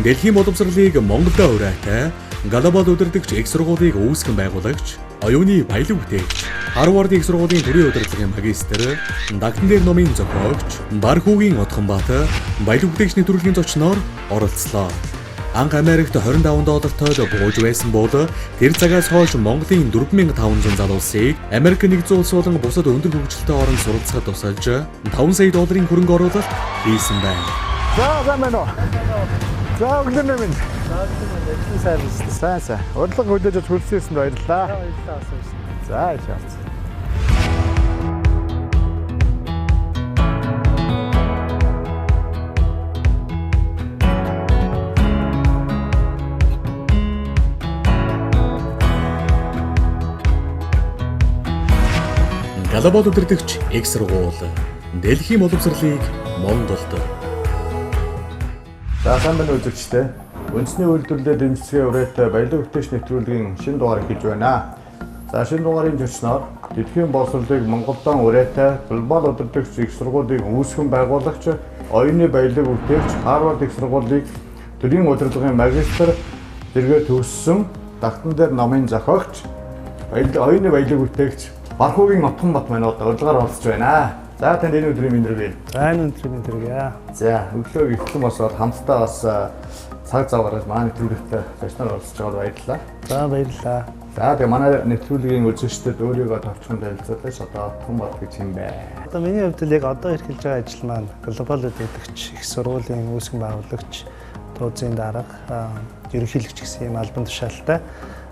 Дэлхийн боловсролыг Монголд ураатай глобал удирдагч их сургуулийг үүсгэн байгуулагч, оюуны баялаг бүтээгч, Харвард их сургуулийн төрийн удирдлагын магистр, Дагтан дээр номын зохиогч, Бархуугийн Отхонбаатар баялаг бүтээгчний төрөлхийн зочноор оролцлоо. Анх Америкт $25-д бууж байсан бол тэр цагаас хойш Монголын 4500 залуусыг Америк нэгдсэн улс болон бусад өндөр хөгжилтэй орнд суралцахад тусалж $5 сая хөрөнгө оруулалт хийсэн байна. За өглөө минь. Сайн. Урилга хөдөөж хүрсээсэнд баярлалаа. За их явц. Глобал удирдагч их сургууль Дэлхийн боловсролыг Монголд. За сайн байна үзэгчдээ. Үндэсний үйлдвэрлэлд дэмжлэгийн ураатай баялаг бүтээгч нэвтрүүлгийн шинэ дугаар эхэлж байна. За шинэ дугаарын зочноор Дэлхийн боловсролыг Монголдон ураатай глобал удирдагч их сургуулийг үүсгэн байгуулагч, оюуны баялаг бүтээгч, Харвард их сургуулийг төрийн удирдлагын магистр зэрэгээр төгссөн Дагтан дээр номын зохиогч, оюуны баялаг бүтээгч Бархуугийн Отхонбаатар маань урилгаар оролцож байна. За танд энэ өдрийн мэндэргэй. За энэ өдрийн мэндэргэй. За өглөө ихлэн босоод хамтдаа бас цаг зав гаргаж манай нэвтрүүлэгт зочноор оролцож байгаад баярлалаа. За баярлалаа. За тэгээ манай нэвтрүүлгийн үзэгчдэд өөрийгөө товчхон танилцуулаач. Одоо Отхонбаатар гэж юм бэ? Одоо миний хувьд л яг одоо эрхэлж байгаа ажил маань глобал удирдагч их сургуулийн үүсгэн байгуулагч, тууцын дарга, ерөнхийлөгч гэсэн юм албан тушаалтай.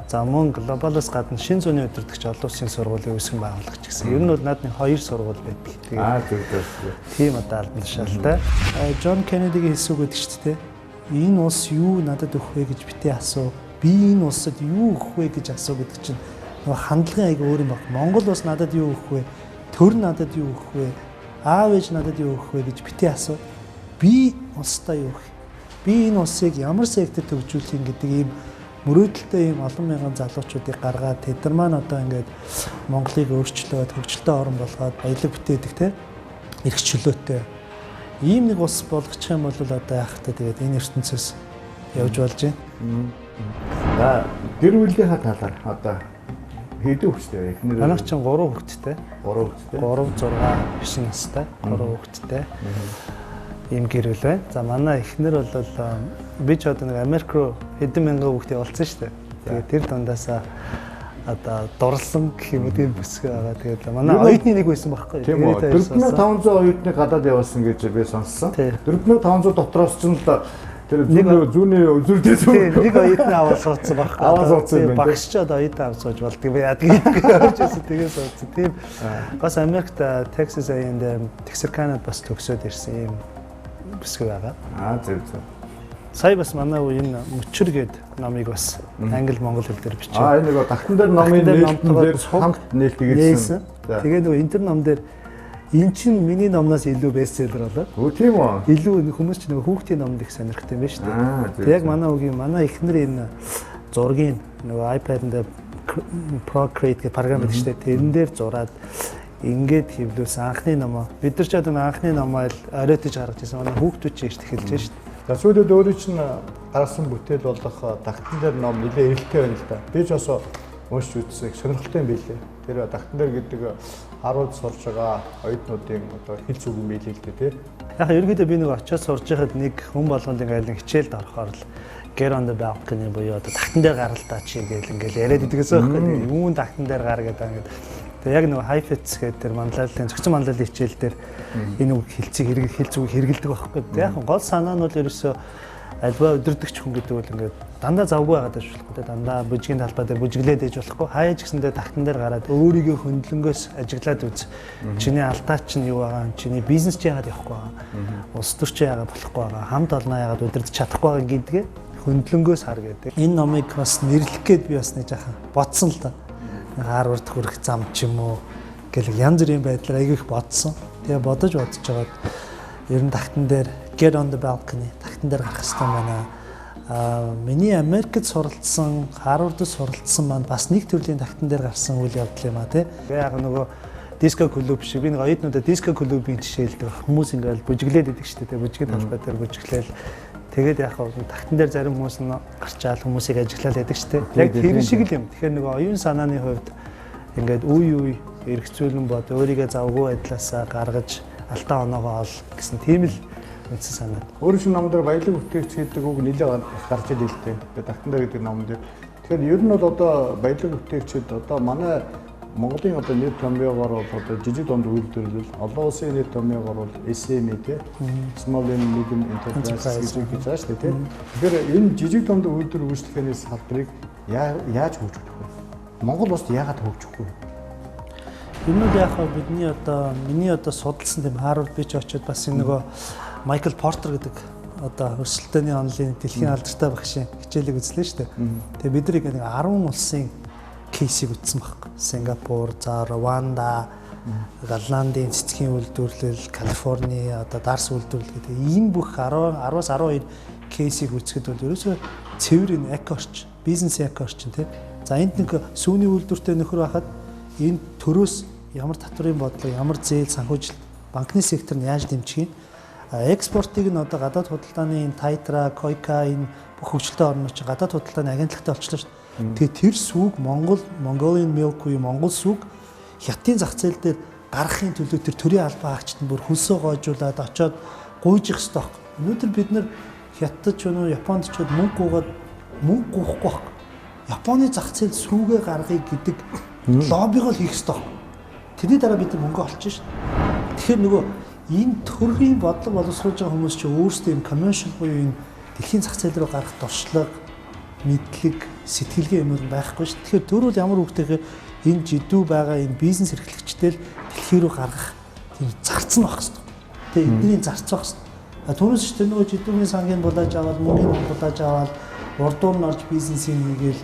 За мөн глобалоос гадна шинэ зууны удирдагч олон улсын сургуулийн үүсгэн байгуулагч гэсэн. Ер нь бол наадмын 2 сургууль байдаг. Тэгээд тийм одоо албан тушаалтай. Джон Кеннедигийн хэлсэг гэдэг шүү дээ. Энэ улс юу надад өгөх вэ гэж битээ асуу. Би энэ улсад юу өгөх вэ гэж асуу гэдэг чинь нөгөө хандлагын аяг өөр юм баг. Монгол улс надад юу өгөх вэ? Төр надад юу өгөх вэ? Аав ээж надад юу өгөх вэ гэж битээ асуу. Би улстай юу өгөх? Би энэ улсыг ямар сектор төвжүүлэх юм гэдэг ийм мөрөөдөлтэй ийм олон мянган залуучуудыг гаргаад тэд нар маань одоо ингээд Монголыг өөрчлөөд хөгжилтэй орн болгоод баялаг бүтээдэг те эрх чөлөөтэй ийм нэг улс болгочих юм бол одоо яах вэ тэгээд энэ ертөнцөөс явж болж байна. За гэр бүлийнхаа талаар одоо хэдэн хүүхэдтэй вэ? Эхнэр манайх чинь 3 хүүхэдтэй. 3 хүүхэдтэй. 3 6 9 настай 3 хүүхэдтэй. Ийм гэр бүл байна. За манай эхнэр бол би ч одоо нэг Америк руу хэдэн мянган хүүхдээ олцсон шүү дээ. Тэгээд тэр дундаасаа одоо дурлсан гэх юм уу тийм бүсгүй байгаа. Тэгээд манай оюутны нэг байсан байхгүй юу? Тийм үү. 4500 оюутныг гадаад явуулсан гэж би сонссон. 4500 дотроос ч л тэр зүүнний үзүүлдээс нэг оюутны аваад суудсан байхгүй. Аваад суудсан юм байна. Багш ч одоо оюутан аваад сууж болдгийг би яадаг гэж хэлсэн. Тэгээд суудсан. Тийм бас Америкт Texas A&M Texarkana бас төгсөөд ирсэн юм бүсгүй байгаа. Зөв. Сая бас манай үе энэ мөчр гэдэг номыг бас англи монгол хэл дээр бичсэн. Энэ нөгөө Дагтан дээр номын нээлтээр хамт нээлтгээсэн. Тэгээ нөгөө энэ ном дээр эн чинь миний номноос илүү бестселлер болоо. Үгүй тийм үү? Илүү хүмүүс чинь нөгөө хүүхдийн номд их сонирхдаг юм байна шүү дээ. Тэг яг манай үгийн манай эхнэр энэ зургийн нөгөө iPad-д Procreate гэх програм байдаг шүү дээ. Тэрэн дээр зураад ингээд хэвлүүлсэн анхны номоо. Бид нар ч одоо анхны номоо оройтож гаргаж ирсэн. Манай хүүхдүүд чинь ихтэй хэлж шүү дээ. За сүүлд өөрөө чинь гаргасан бүтээл болох Дагтан дээр ном нэлээ эрэлттэй байна л да. Би ч бас уншиж үзсэн сонирхолтой юм билээ. Тэр Дагтан дээр гэдэг Харвард сурж байгаа оюутнуудын одоо хэл зүг юм билээ л дээ тий. Яг ерөнхийдөө би нэг очиод сурж байхад нэг хүн болгонд ингээл хичээлд орохоор л get on the balcony буюу одоо Дагтан дээр гаралтаа чи ингээл яриад идэгээс байхгүй. Юун Дагтан дээр гар гэдэг ингээд. Тэгээ яг нөгөө Hyfetz гэдэг тэр манлайлалын зохицон манлайлалын хичээл дээр энэ үг хэл зүг хэрэгэлдэг байхгүй. Яг гол санаа нь бол ерөөсөө альва өдөрдөгч хүн гэдэг бол ингээд дандаа завгүй байгаад байж болохгүй. Дандаа бүжгийн талбай дээр бүжиглээд ээж болохгүй. Хаяж гэсэндээ Дагтан дээр гараад өөрийгөө хөндлөнгөөс ажиглаад үз. Чиний алдаа чинь юу байгаа? Чиний бизнес чи яагаад явахгүй байгаа? Улс төр чи яагаад болохгүй байгаа? Хамт олноо яагаад удирдах чадахгүй байгаа гэдгээ хөндлөнгөөс хар гэдэг. Энэ номыг бас нэрлэх гээд би бас нэг жаахан бодсон л да. Харвард хүрэх зам ч юм уу гэл янз бүрийн байдлаар аягүй их бодсон. Тэгээ бодож байгаад ер нь Дагтан дээр get on the balcony Дагтан дээр гарах хэрэгтэй байна. Миний Америкт суралцсан, Харвардд суралцсан маань бас нэг төрлийн Дагтан дээр гарсан үйл явдал юм а тий. Яг нөгөө диско клуб шиг би нэг оюутнуудаа диско клубын жишээлдэг хүмүүс ингээл бүжиглээд идэг шүү дээ. Бүжгийн талбай дээр бүжиглээл Тэгээд яг нь тагтан дээр зарим хүмүүс нь гарчаал хүмүүсийг ажиглал яадаг ч тийм. Яг тэр шиг л юм. Тэгэхээр нөгөө оюун санааны хувьд ингээд үе эргцүүлэн бод өөрийгөө завгүй байдлаасаа гаргаж алдаа оноогоо ол гэсэн тийм л үндсэн санаа. Өөрөөр шин ном дээр баялаг бүтээгч гэдэг үг нэлээд гарч ил л дээ. Тэгээд тагтан дээр гэдэг ном дээр. Тэгэхээр ер нь бол одоо баялаг бүтээгчид одоо манай Монголын одоо нийт томьёогоор бол одоо жижиг дунд үйлдвэрлэл, олон улсын нийт томьёогоор бол SME тий, Small and Medium Enterprises гэж байгаа шүү дээ тий. Тэгэхээр энэ жижиг дунд үйлдвэр үйлчлэхээс салбарыг яаж хөгжүүлэх вэ? Монгол улсад яагаад хөгжихгүй вэ? Энэ нь яг миний одоо судалсан тийм Harvard би ч очиод бас энэ нөгөө Michael Porter гэдэг одоо өрсөлдөөний онлын дэлхийн алдартай багшийн хичээлийг үзлээ шүү дээ. Тэгээ бид нэг 10 улсын кейсийг үзсэн байхгүй. Сингапур, Рванда, Голландын цэцгийн үйлдвэрлэл, Калифорни, одоо Дарс үйлдвэрлэл гэдэг энэ бүх 10-аас 12 кейсийг үзэхэд бол ерөөсөө цэвэр энэ эко-орчин, бизнес эко-орчин тийм. За энд нэг сүүний үйлдвэртэй нөхөр байхад энэ төрөөс ямар татврын бодлого, ямар зээл санхүүжилт, банкны сектор нь яаж дэмжих юм? Экспортыг нь одоо гадаад худалдааны энэ Тайтра, Койка энэ бүх хөгжилтэй орнууд чинь гадаад худалдааны агентлагтай болчихлоо шүү дээ. Тэгээ тэр сүг Mongolian milk буюу Монгол сүг хятадын зах зээл дээр гаргахын төлөө тэр төрийн албан хаагчид нь бүр хөлсөө гоожуулаад очоод гуйж их сток. Өнөөдөр бид нар хятадч өнөө Японд ч мөнгө гуугаад мөнгө гуухгүй байхгүй. Японы зах зээл сүгээ гаргахыг гэдэг лоббиг л хийх сток. Тэрний дараа бид нар мөнгө олчих шин. Тэгэхээр нөгөө энэ төрлийн бодлого боловсруулж байгаа хүмүүс чинь өөрсдөө юм commercial буюу энэ дэлхийн зах зээл рүү гарах дуршлаг, мэдлэг, сэтгэлгээ юм байхгүй шүү. Тэгэхээр төр бол ямар хөвгтэйхээ энэ жидүү байгаа энэ бизнес эрхлэгчдэл дэлхий рүү гаргах тийм зарц нь байх хэрэгтэй. Тэгээ эдний зарц байх хэрэгтэй. Түүнээс ч тэр нөгөө жидүүгийн сангийн булааж аваад, мөнгөний булааж аваад, урдуур нь орж бизнесийг хийгээл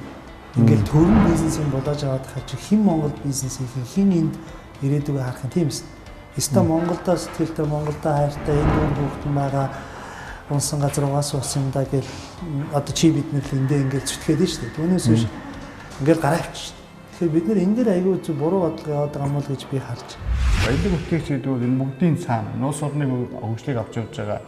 ингээл төрн бизнесийг булааж аваад хаач хэн Монгол бизнес хийх, хэн энд ирээдүгөө харах юм тийм эс. Эсвэл Монголдоо сэтгэлтэй, Монголдоо хайртай энэ дүн бүхтэн байгаа унсан газар угаас уусан юм да гэл одоо чи бид нар л эндээ ингээд зүтгээд нь шүү дээ. Түүнээс биш ингээд гараавч. Тэгэхээр бид нар энэ дээр аягүй зү буруу бодлого яваад байгаа юм бол гэж би харж. Баялаг бүтээгч гэдэг бол энэ бүгдийн цаана нуус орныг хөгжлийг авч явж байгаа.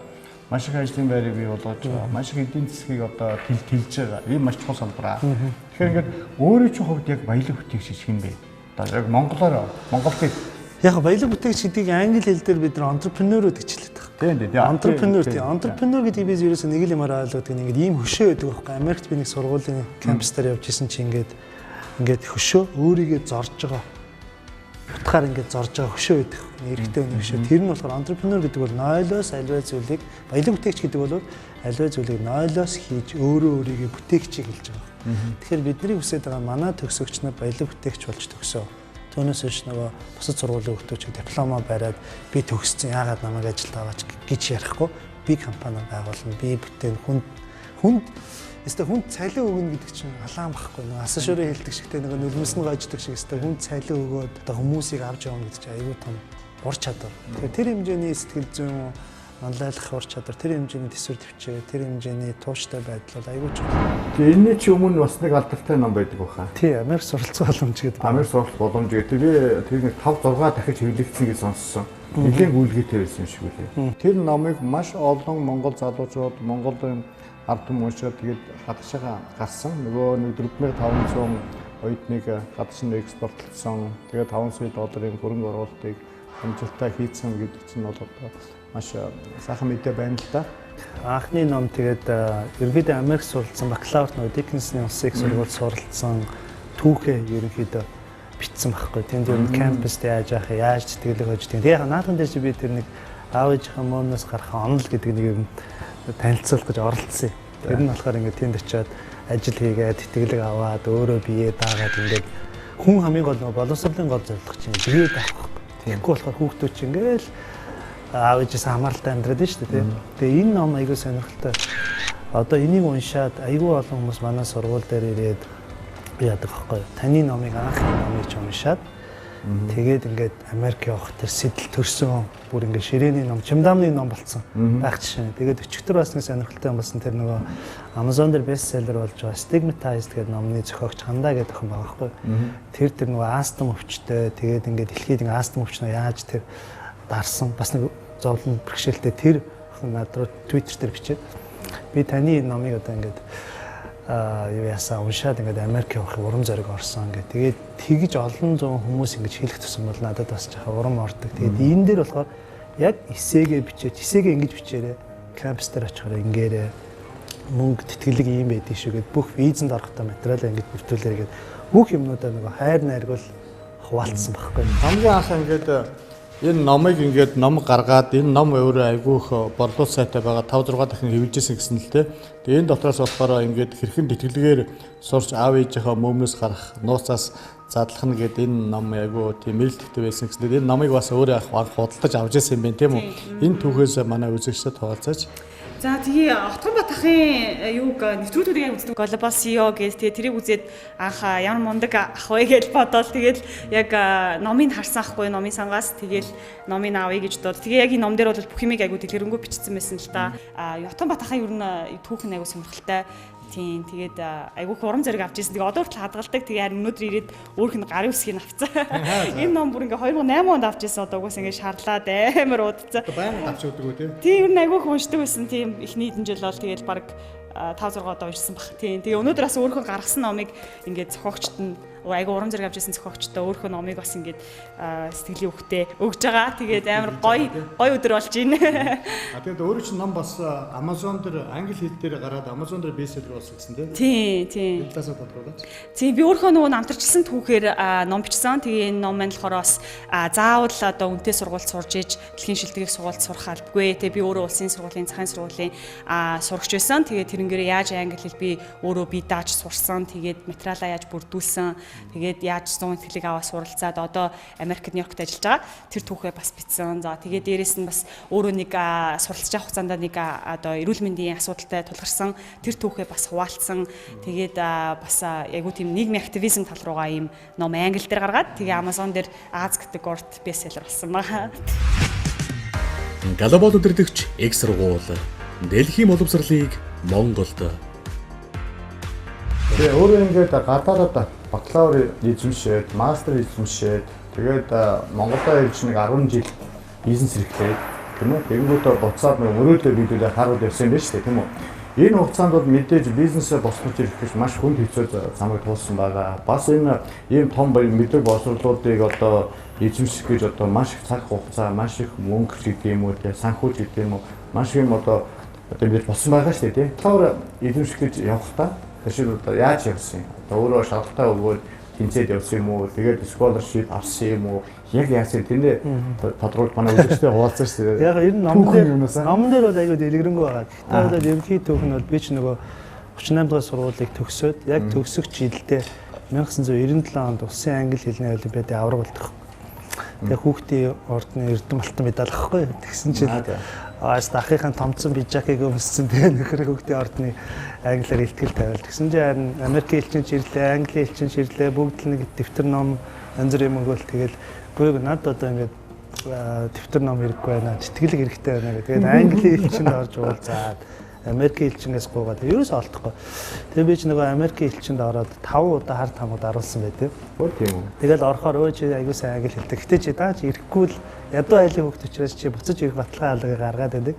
Маш их ажлын байрыг бий болгож байгаа. Маш их эдийн засгийг одоо тэлж байгаа. Энэ маш чухал салбар. Тэгэхээр ингээд өөрөө чинь хувьд яг баялаг бүтээгч хин бэ? Одоо яг Монголыг Яг баялаг бүтээгч гэдгийг англи хэл дээр бид нар entrepreneur гэж хэлээд байгаа. Entrepreneur гэдэг би ерөөсөө нэг л юмар ойлгодог. Ингээд ийм хөшөө байдаг байхгүй. Америкт би нэг сургуулийн кампус дээр явж исэн чинь ингээд хөшөө өөрийгөө зорж байгаа. Утгаар ингээд зорж байгаа хөшөө байдаг. Нэрхтээ өнө хөшөө. Тэр нь болохоор entrepreneur гэдэг бол нойлоос аливаа зүйлийг баялаг бүтээгч гэдэг бол аливаа зүйлийг нойлоос хийж өөрийгөө бүтээгчийг хэлж байгаа. Тэгэхээр бидний хүсэж байгаа манай төгсөгч нар баялаг бүтээгч болж төгсөө. Түүнээс биш нөгөө бусад сургуулийн хүүхдүүд диплома бариад би төгссөн яагаад намайг ажилд аваач гэж ярихгүй би компани байгуулна би бүтээн хүнд цалин өгнө гэдэг чинь алаан байхгүй нөгөө асан шуурын хэлдэг шигтэй нөгөө нулимс нь гоождаг шиг хүнд цалин өгөөд одоо хүмүүсийг авч явна гэдэг чинь аюул том ур чадвар. Тэгэхээр тэр хэмжээний сэтгэл зүйн манлайлах ур чадвар, тэр хэмжээний төсвөр төвчээ, тэр хэмжээний тууштай байдал бол аюул чухал. Тэгээ энэний чи өмнө бас нэг алдартай ном байдаг баха. Тий, Америк суралцсан боломж гэдэг. Америк суралцсан боломж гэдэг. Би тэрний 5-6 дахиж хэвлэгдсэн гэж сонссон. Нэлийн гүйлгээтэй байсан шиг үлээ. Тэр номыг маш олон монгол залуучууд, монголын ард түмэн уншаад тэгээд гадаашаа гарсан. Нөгөө нэг 4500 оюутныг гадаашаа экспортлсон. Тэгээд 500 долларын хөрөнгө оруулалтыг амжилттай хийсэн гэдэг чинь бол одоо маш сайхан мэдээ байна л да. Анхны ном тэгээд ерөнхийдөө Америк суралцсан бакалаврт нөгөө Диккенсны улсын их сургуульд суралцсан түүхээ ерөнхийдөө бичсэн байхгүй. Тэнд ер нь кампуст яаж яах, яаж сэтгэлээ хожиж тийм. Яг наадхан дээр чи би тэр нэг аав ээжийнхээ мөрнөөс гарах онол гэдэг нэг юм танилцуулах гэж оролцсон. Тэр нь болохоор ингээд тэнд очиод ажил хийгээд тэтгэлэг аваад өөрөө бие даагаад ингээд хүн хамгийн гол нөгөө боловсролын гол зорилго чинь бие даах. Тэгэхгүй болохоор хүүхдүүд чинь ингээл аав ээжээс хамааралтай амьдраад байна шүү дээ. Тэгээ энэ ном айгүй сонирхолтой. Одоо энийг уншаад айгүй олон хүмүүс манай сургууль дээр ирээд яадаг байхгүй. Таны номыг анхны номыг ч уншаад тэгээд ингээд Америк явах тэр сэтэл төрсөн бүр ингээд ширээний ном, чимдамны ном болцсон байх жишээ. Тэгээд өчигдөр бас нэг сонирхолтой юм болсон тэр нөгөө Amazon дээр бестселлер болж байгаа Stigmatized гэдэг номны зохиогч Хандаа гэдэг охин байгаа байхгүй. Тэр нөгөө астм өвчтэй тэгээд ингээд дэлхийд ингээд астм өвчнөө яаж тэр дарсан бас нэг зовлон бэрхшээлтэй тэр охин над руу Twitter дээр бичээд Би таны энэ номыг одоо ингээд юу ясаа уншаад ингээд Америк явахыг урам зориг орсон ингээд тэгээд тэгж олон зуун хүмүүс ингэж хэлэх тусан бол надад бас жаахан урам ордог. Тэгээд энэ дээр болохоор яг эсээгээ бичээд эсээгээ ингэж бичээрэй. Кампус дээр очихоор ингээрэй. Мөнгө тэтгэлэг юм байдгийг шүүгээд бүх визэнд орохдоо материалаа ингэж бүртгүүлээрэй гэдэг бүх юмнуудаа нэг хайр найргал хуваалцсан байхгүй. Хамгийн анх ингээд энэ номыг ингээд ном гаргаад энэ ном өөрөө айгүйх борлуулалт сайтай байгаа 5-6 дахин хэвлэжсэн гэсэн л те. Тэгээ энэ дотроос болохоор ингээд хэрхэн тэтгэлгээр сурч аав ээжийнхээ мөмнөөс гарах нууцаас задлах нь гэдэг энэ ном айгүй тийм нээлттэй байсан гэсэн. Энэ номыг бас өөрөө анх худалдаж авч ирсэн юм байна тийм үү? Энэ түүхээс манай үзэгчдэд тоолцооч. За тэгээ Отгонбат ахын юуг нэвтрүүлгүүдийг үздэг Global CEO гэж тэгээ тэрийг үзээд анх ямар мундаг ах вэ гэж бодоод тэгэл яг номыг харсан ахгүй номын сангаас тэгэл номыг авъя гэж дод. Тэгээ яг энэ ном дээр бол бүх юмыг айгуу дэлгэрэнгүй бичсэн байсан л та. Отгонбат ахын ер нь түүх нь айгуу сонирхолтой. Тийм тэгээд айгүйх урам зориг авч ирсэн. Тэгээ одоо хүртэл хадгалдаг. Тэгээ харин өнөөдөр ирээд өөрх нь гарын үсгийг авцсан. Энэ ном бүр ингээ 2008 онд авч ирсэн. Одоо угаас ингээ шаарлаад амар удацсан. Баян авч өгдөг үү тийм? Тийм ер нь айгүйх уншдаг байсан. Тийм эхний хэдэн жил бол тэгээд баг 5-6 удаа уншсан баг. Тийм. Тэгээ өнөөдөр бас өөрхөн гаргасан номыг ингээ зохиогчд нь айгуу урам зориг авч ирсэн зохиогчтой өөрхөн номыг бас ингээ сэтгэлийн хөвгтэй өгж байгаа. Тэгээд амар гоё өдөр болж байна. Тэгээд өөрөө чинь ном бас Amazon дээр англи хэл дээр гараад Amazon дээр бестселлер болсон гэсэн тийм. Тийм. Талаасаа тодруулаач. Тийм би өөрөө нөгөө намтарчилсан түүхээр ном бичсэн. Тэгээ энэ ном маань болохоор бас заавал одоо үнэтэй сургуульд сурж иж дэлхийн шилдэгийг сургуульд сурах албагүй. Тэгээ би өөрөө улсын сургуулийн захын сургуулийн сурагч байсан. Тэгээ тэрнгээр яаж англи хэл би өөрөө бие дааж сурсан. Тэгээд материалаа яаж бүрдүүлсэн. Тэгээд яаж 100 хэлийг аваад суралцаад одоо Америкт Нью-Йоркт ажиллаж байгаа. Тэр түүхээ бас бичсэн. За тэгээд дээрэс нь бас өөрөө нэг суралцж авах хугацаанд нэг одоо эрүүл мэндийн асуудалтай тулгарсан. Тэр түүхээ бас хуваалцсан. Тэгээд бас айгуу тийм нийгмийн активизм тал руугаа ийм ном англи дээр гаргаад тэгээ Amazon дээр Аз гэдэг урд бестселлер болсон байна. Глобал удирдагч X сургууль. Дэлхийн боловсролыг Монголд. Тэгээ өөрөө ингээд гадаадад бакалавр эзэмшээд, мастер эзэмшээд тэгээд Монголоо ирж нэг 10 жил бизнес эрхлээд тийм үү? Тэгэнгүүтээ буцаад нэг мөрөөдөө биелүүлээ харуул явсан байж тээ тийм үү? Энэ хугацаанд бол мэдээж бизнесээ босгож ирэх гэж маш хүнд хэцүү замыг туулсан байгаа. Бас энэ ийм том мэдлэг боловсролуудыг одоо эзэмших гэж одоо маш их цаг хугацаа, маш их мөнгө гэдэг юм уу, санхүүж гэдэг юм уу, маш юм одоо мэдээж болсон байгаа шүү дээ тийм. Бакалавр эзэмших гэж явахдаа тэгэхээр одоо яаж явсан юм? Одоо өөрөө шалгалтаа өгөөд тэнцээд явсан юм уу? Тэгээд scholarship авсан юм уу? Яг яасан тэрнээ тодруулж манай үзэгчтэй хуваалцсан шүү дээ. Яг энэ номон дээр бол аягүй дэлгэрэнгүй байгаа. Гэхдээ бол ерөнхий түүх нь бол би ч нөгөө 38 дугаар сургуулийг төгсөөд яг төгсөх жилдээ 1997 онд Улсын англи хэлний олимпиадын авраг болдог. Тэгээ хүүхдийн ордны эрдэм алтан медаль авахгүй. Тэгсэн чинь ахыхын томцсон бижакийг өмссөн тэгээ нөхөр хүүхдийн ордны англиар илтгэл тавиал. Тэгсэн чинь Америкийн элчин чирлээ, Английн элчин чирлээ, бүгд л нэг дэвтэр ном янз бүрийн мөнгөөл тэгэл гүйг надад одоо ингээд дэвтэр ном хэрэггүй байна, тэтгэлэг хэрэгтэй байна гэдэг. Тэгээд Английн элчинд орж уулзаад Америкийн элчингээс гуугаад ерөөс олдохгүй. Тэгээ би ч нөгөө Америкийн элчинд ороод 5 удаа хард хамууд оруулсан байт. Тийм үү. Тэгэл орохоор өө чи аягүй сайн англи хэлдэг. Гэтэ чи дааж ирэхгүй л ядуу айлын хөвгт учраас чи буцаж ирэх баталгаа алгыг гаргаад байдаг.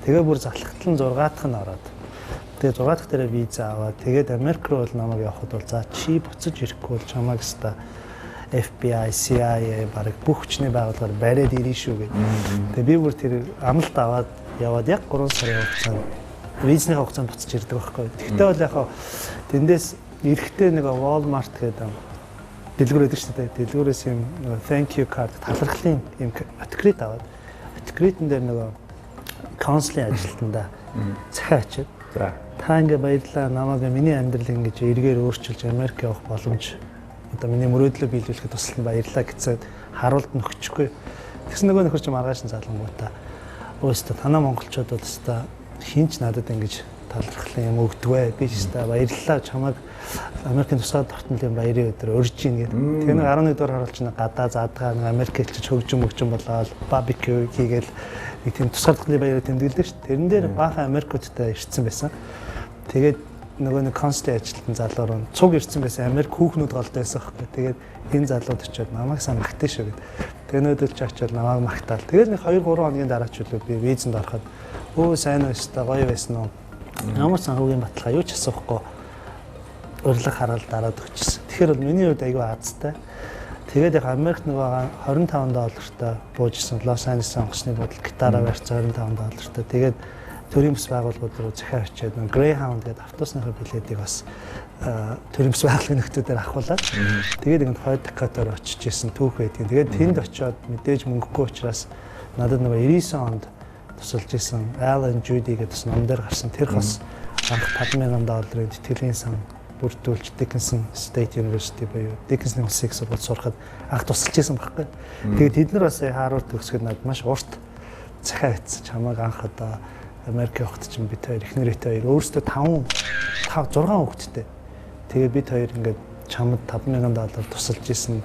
Тэгээ бүр залхахтал нь 6 дахь нь ороод. Тэгээ 6 дахь дээрээ виза аваад тэгээд Америк руу бол намайг явахд бол за чи буцаж ирэхгүй бол чамайг ста FBI, CIA бараг бүх хүчний байгууллагаар бариад ирнэ шүү гэдэг. Тэгээ би бүр тэр амлалт аваад яваад яг 3 сарын хугацаанд визний хугацаанд буцаж ирдэг байхгүй. Тэгтээ бол яг тэндээс эрэхтэй нэг Walmart гэдэг дэлгүүр өгдөг шүү дээ. Дэлгүүрээс юм thank you card талархлын юм открит аваад откритэн дээр нөгөө консулын ажилтнаа захиа ачаад за та ингээ баярлаа намайг миний амьдрал ингэж эргээр өөрчилж Америк явах боломж одоо миний мөрөөдлөө биелүүлэхэд туслан баярлаа гэцээд харуулт нөхчихгүй. Тэгсэн нөгөө нөхөр чи маргааш нь залангуудаа өөстө танаа монголчууд бол өстө хинч надад ингэж талархлын юм өгдөг бай. Би ч өстө баярлалаа чамайг Америкийн тусгай тогтнолын баярын өдөр урьж ийн гэдэг. Тэр нэг 11 дугаар харуулж нэг гадаа задгаа нэг Америк хэлчих хөгжим болоод барбекю хийгээл нэг тийм тусгай тогтнолын баярыг тэмдэглэдэг шүү. Тэрэн дээр баахан Америкуудтай ирсэн байсан. Тэгээд нөгөө нэг консулын ажилтан залуу руу цуг ирсэн байсан. Америк хүүхнүүд голдоо байсан байхгүй. Тэгээд энэ залууд очиод намайг сайн магтаа шүү гэдэг. Тэгээд нөөдөл ч очиод намайг магтаал. Тэгээд нэг 2-3 хоногийн дараа ч үлээ би визэнд ороход өө сайн уу өстой гоё байсан уу Ямар санхүүгийн баталгаа юу ч асуухгүй урилга хараад дараад өгчихсэн. Тэгэхээр бол миний хувьд айгүй азтай. Тэгээд яг Америкт нөгөө $25-тай буужсэн Лос Анжелес онгоцны бодол гитараа барьц $25-тай. Тэгээд төрийн бас байгууллагууд руу захиа очиад нөгөө Greyhound гэдэг автобусныхаа билетийг бас төрийн бас байгууллагын нөхдүүдээр авахуулаад тэгээд ингээд хойд Дакотоор очиж исэн түүх байдгийн. Тэгээд тэнд очиод мэдээж мөнгөгүй учраас надад нөгөө 99 онд тусалж исэн Alan Judy гэдэг бас ном дээр гарсан тэр бас анх $50,000 тэтгэлийн сан бүрдүүлж Dickinson State University буюу Dickinson улсын их сургуульд сурахад анх тусалж исэн байхгүй. Тэгээд тэд нар бас Harvard төгсгöd надад маш урт захиа хийсэн. Чамайг анх одоо Америк явахд чинь бид хоёр эхнэр хэд хоёр өөрсдөө 5 6 хүүхэдтэй. Тэгээд бид хоёр ингээд чамд $50,000 тусалж исэн.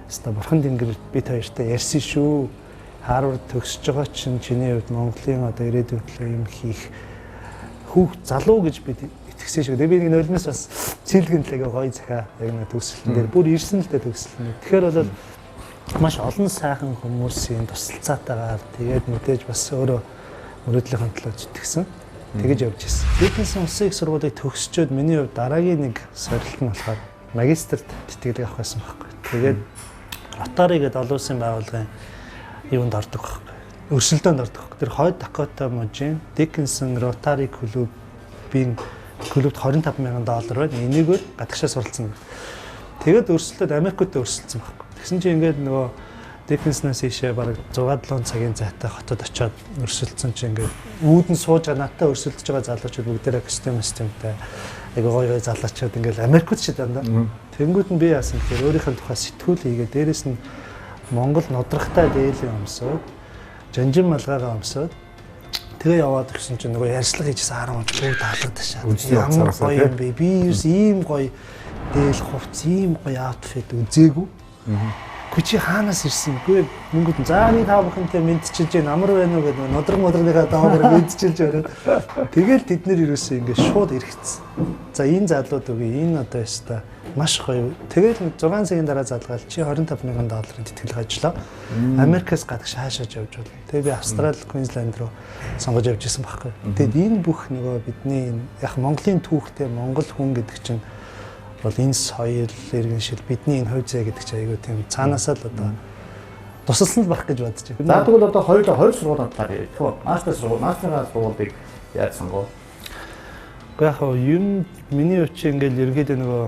Хэвээ бурхан тэнгэр бид хоёртай ярьсан шүү. Harvard төгсөж байгаа чинь чиний хувьд Монголын одоо ирээдүйн төлөө юм хийх хүүхд залуу гэж бид итгэсэн шүү. Тэгээд би нэг нулимс бас цэлгэнлэгээ гоё захиа яг нэг төгсөлтөн дээр бүр ирсэн л дээ төгсөлтөн. Тэгэхээр бол маш олон сайхан хүмүүсийн тусалцаатайгаар тэгээд мэдээж бас өөрөө мөрөдлөхийн төлөө зүтгэсэн. Тэгэж явж ирсэн. Dickinson улсын их сургуулийг төгсчөөд миний хувьд дараагийн нэг сорилт нь болохоор магистрт тэтгэлэг авах байсан байхгүй. Тэгээд Rotary гэдэг олон улсын байгууллагын юунд ордог байхгүй. Өрсөлдөөнд ордог байхгүй. Тэр хойд Дакота мужийн Dickinson Rotary клубын клубт $25,000 байна. Энийгээр гадагшаа суралцсан. Тэгээд өрсөлдөөд Америкт өрсөлдсөн байхгүй. Тэгсэн чинь ингээд нөгөө Dickinson-аас ийшээ бараг 6-7 цагийн зайтай хотод очиод өрсөлдсөн чинь ингээд үүдэн сууж байгаа надтай өрсөлдөж байгаа залуучууд бүгдээрээ костюмтэй айгаа гоё залуучууд ингээд Америкт ч дандаа. Тэнгүүд нь би яасан гэхээр өөрийнхөө тухай сэтгүүл хийгээд дээрэс нь Монгол нудрахтай дээлийн өмсөд жанжин малгайгаа өмсөд тэгээ яваад ирсэн чинь нөгөө ярьслага хийжсэн 10 жил таалагдашаа. Ямар гоё юм бэ? Би ийм гоё дээл хувц, ийм гоё аутфит үзээгүй. Чи хаанаас ирсэн? Үгүй мөнгөд за би та бүхэнтэй мэдчилж байна. Амар байна уу гэдэг нодрогныхаа доогоор мэдчилж ороод тэгэл тэд нэр юусэн ингээд шууд ирэхсэн. За энэ залууд үгүй энэ одоо яста маш гоё. Тэгэл 6 цагийн дараа залгаал чи $25,000 тэтгэл ажиллаа. Америкаас гадагш хаашааж явж болно. Тэгээ би Австрали, Квинсленд руу сонгож явж исэн байхгүй. Тэгэд энэ бүх нөгөө бидний яг Монголын түүхтэй Монгол хүн гэдэг чинь бол энэ соёл, иргэн шил бидний энэ хувь зай гэдэг чинь айгүй тийм цаанаасаа л одоо тусалсан л байх гэж бодож байна. За тэгвэл одоо хоёр сургуулиуд талаар ярих. Мастер сургуулийг яасан гоо? Гэхдээ яг юм миний хувьд чинь ингээл ергээд нөгөө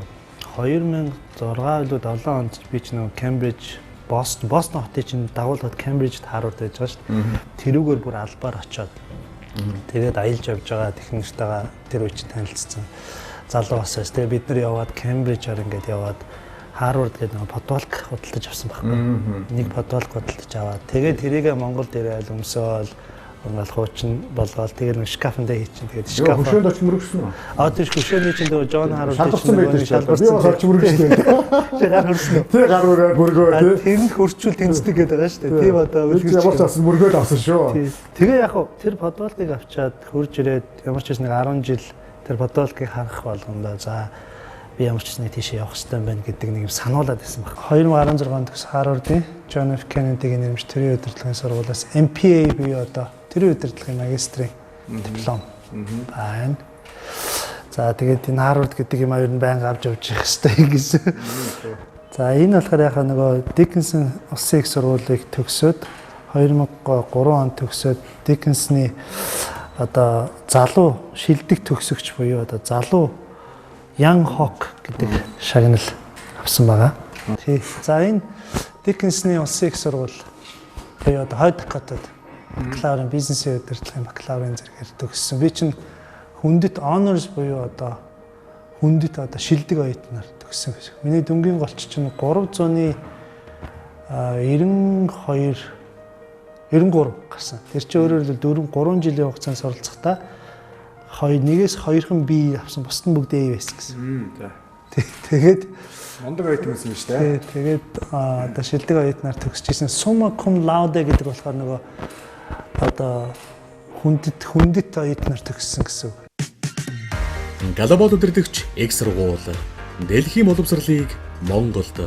2006 илүү 7 онд би ч нөгөө Cambridge, Boston хотын чинь дагуулгад Cambridge-д Harvard байж байгаа шүү дээ. Тэрүүгээр бүр албаар очиод тэгээд аялж явж байгаа техникчтэйгээ тэр үе чинь танилцсан. Залуу басаас тэгээ бид нар яваад Cambridge-аар ингээд яваад Harvard гэдэг нэг подвалк худалдаж авсан байхгүй. Нэг подвалк худалдаж аваад тэгээ тэрийгээ Монголд ирээл өмсөөл ингээл хуучин болгоод тэгээ нэг шкафандаа хийчин тэгээд шкаф хөшөөнд очиж мөрөгсөн үү? Тэр хөшөөний чинь нөгөө John Harvard чинь шалбарсан. Би бас очиж мөрөгсөн. Тэр гар хөрсөн. Тэр гар мөргөө тий. Тэр хөрчүүл тэнцдэг гэдэг байгаа шүү дээ. Тийм одоо үлгэрч ямар ч авсан мөргөөд авсан шүү. Тэгээ яг тэр подвалкыг авчаад хөрж ирээд ямар ч нэг 10 жил тэр подвалкыг харах болгондоо за би ямар ч нэг тийшээ явах хэрэгтэй байна гэдэг нэг юм сануулад байсан баг. 2016 онд Harvard-ийн John F. Kennedy-гийн нэрмж төрийн удирдлагын сургуулиас MPA буюу одоо төрийн удирдлагын магистрийн диплом байна. За тэгээд энэ Harvard гэдэг юм аяар нь байнга авч явж явах хэрэгтэй гэсэн. За энэ болохоор яхаа нөгөө Dickinson улсын их сургуулийг төгсөөд 2003 онд төгсөөд Dickinson-ы одоо залуу шилдэг төгсөгч буюу одоо залуу Young Hawk гэдэг шагнал авсан байгаа. Тий. За энэ Dickinson-ы улсын их сургууль буюу одоо хойд Дакотад бакалаврын бизнесийн удирдлагын бакалаврын зэрэгээр төгссөн. Би чинь хүндэт honors буюу одоо хүндэт одоо шилдэг оюутнаар төгссөн гэсэн. Миний дүнгийн голч чинь 392 93 гарсан. Тэр чинь өөрөөр хэлбэл 3 жилийн хугацаанд суралцахдаа нэгээс хоёрхан бие авсан, бусд нь бүгд A байсан гэсэн. Тэгээд мондог оюутан байсан шүү дээ. Тэгээд одоо шилдэг оюутнаар төгсөжсэн summa cum laude гэдэг болохоор нөгөө одоо хүндэт оюутнаар төгссөн гэсэн үг. Глобал удирдагч их сургууль Дэлхийн боловсролыг Монголд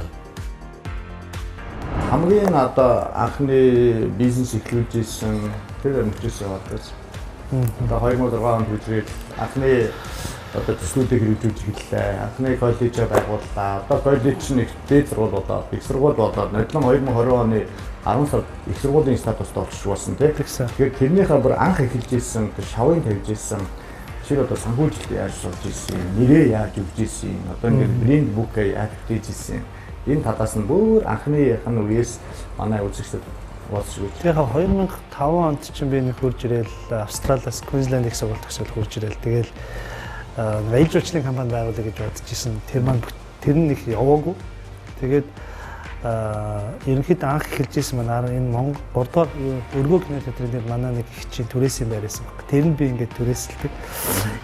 хамгийн одоо анхны бизнес эхлүүлж исэн тэр амжилттай яваад байсан. Одоо 2006 онд үзээд анхны одоо төслүүдийг хэрэгжүүлж эхэллээ. Анхны коллежээ байгууллаа. Одоо коллеж нь дээд сургууль болоод, их сургууль болоод нодлон 2020 оны 10 сард их сургуулийн статуст олшруулсан тийм. Тэгэхээр тэрнийхээ бүр анх эхэлж ирсэн шавын тавьж ирсэн шиг одоо санхүүжилт яаж сурж ирсэн, нэрээ яаж өгж ирсэн, одоо ингээд брэнд бүкээ яаж хийж ирсэн. Энэ талаас нь бүр анхны үеэс манай үзэгчдэд уулзж байна. Тэгэхээр 2005 онд чинь би нэг хурж ирээл Австралиас Queensland их сургууль төгсөөд хурж ирээл. Тэгэл аял жуулчлалын компани байгуулъя гэж бодож исэн. Тэр нь их яваагүй. Тэгээд ерөнхийдөө анх эхэлж исэн маань энэ Монгол 3 дугаар өргөө кино театрын дээр манай нэг хичээл түрээсийн байрсан баг. Тэр нь би ингээд түрээсэлдэг.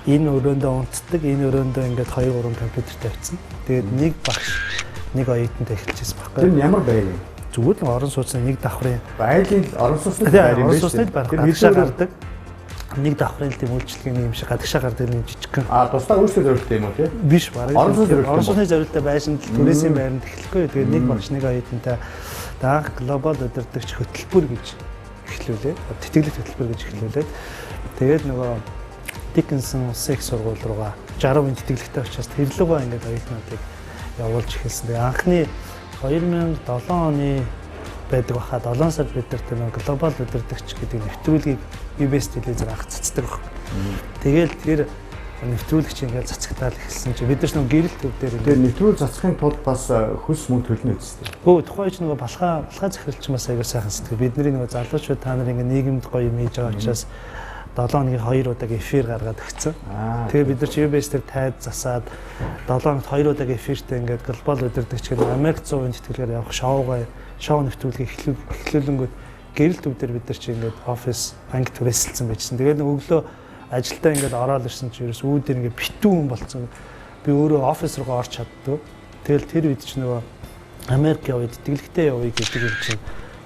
Энэ өрөөндөө унтдаг, энэ өрөөндөө ингээд 2-3 компьютер тавьчихсан. Тэгээд нэг багш нэг оюутантай эхэлж исэн баг. Тэр нь ямар байр юм? Зүгээр л орон сууцны нэг давхрын айлын орон сууцны байр юм байна шүү дээ. Тэр гадагшаа гардаг. Нэг давхрын тийм үйлчлэгээний юм шиг гадагшаа гардаг нэг жижигхэн. Тусдаа өөрсдөө зориулдаг юм уу тийм? Биш бараг. Орон сууцны зориултаа байсан л түрээсийн байранд эхлэхгүй. Тэгээд нэг багш нэг оюутантай даах глобал удирдагч хөтөлбөр гэж эхлүүлээ. Тэтгэлэг хөтөлбөр гэж эхлүүлээд тэгээд нөгөө Dickinson улсын их сургууль руугаа 60% тэтгэлэгтэй учраас тэр лугаа ингээд оюутнуудыг явуулж эхэлсэн. Тэгээд анхны 2007 оны байдаг баха 7 сард бид нар тэр глобал удирдагч гэдэг нэвтрүүлгийг UBS телевизээр анх цацдаг баг. Тэгэл тэр нэвтрүүлэгч ингээд цацагтаал эхэлсэн чи бид нар нэг гэрэл төв дээр тэр нэвтрүүл цацахын тулд бас хөлс мөнгө төлнө үстэй. Тухайн ч нөгөө балхаа захиралч бас аягаар сайхан сэтгэв. Бидний нөгөө залуучууд та нар ингээд нийгэмд гоё юм хийж байгаа учраас 7 хоногийн 2 удаагийн эфир гаргаад өгсөн. Тэгээ бид нар чи UBS дээр тайд засаад 7 хоногт 2 удаагийн эфиртэй ингээд глобал удирдагч гэдэг Америк 100% тэтгэлгээр явах шоу нэвтрүүлгийг эхлүүлэнгүүт гэрэл төв дээр бид нар чи ингээд офис банк түрээсэлсэн байжсэн. Тэгээд нэг өглөө ажилдаа ингээд ороод ирсэн чи ерөөс үүдээр ингээд битүү хүн болцсон. Би өөрөө офис руугаа орч чаддгүй. Тэгэл тэр үед чи нөгөө Америк явъя, тэтгэлэгтэй явъя гэдэг юм чинь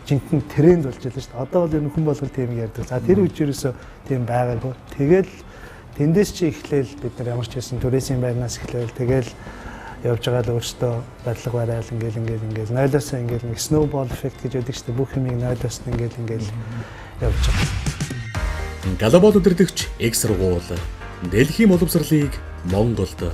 жинхэнэ тренд болж байлаа шүү дээ. Одоо бол энэ хүн болгол тийм ярьдаг. За тэр үеч ерөөсөө тийм байгаагүй. Тэгэл тэндээс чи эхлээл бид нар ямар ч байсан түрээсийн байрнаас эхлээл тэгэл явж байгаа л өөртөө барилга барайл ингээл нойлоос ингээл нэг snowball effect гэж яддаг шүү дээ. Бүх юмыг нойлоос ингээл явж байгаа. Глобал удирдагч их сургууль Дэлхийн боловсролыг Монголд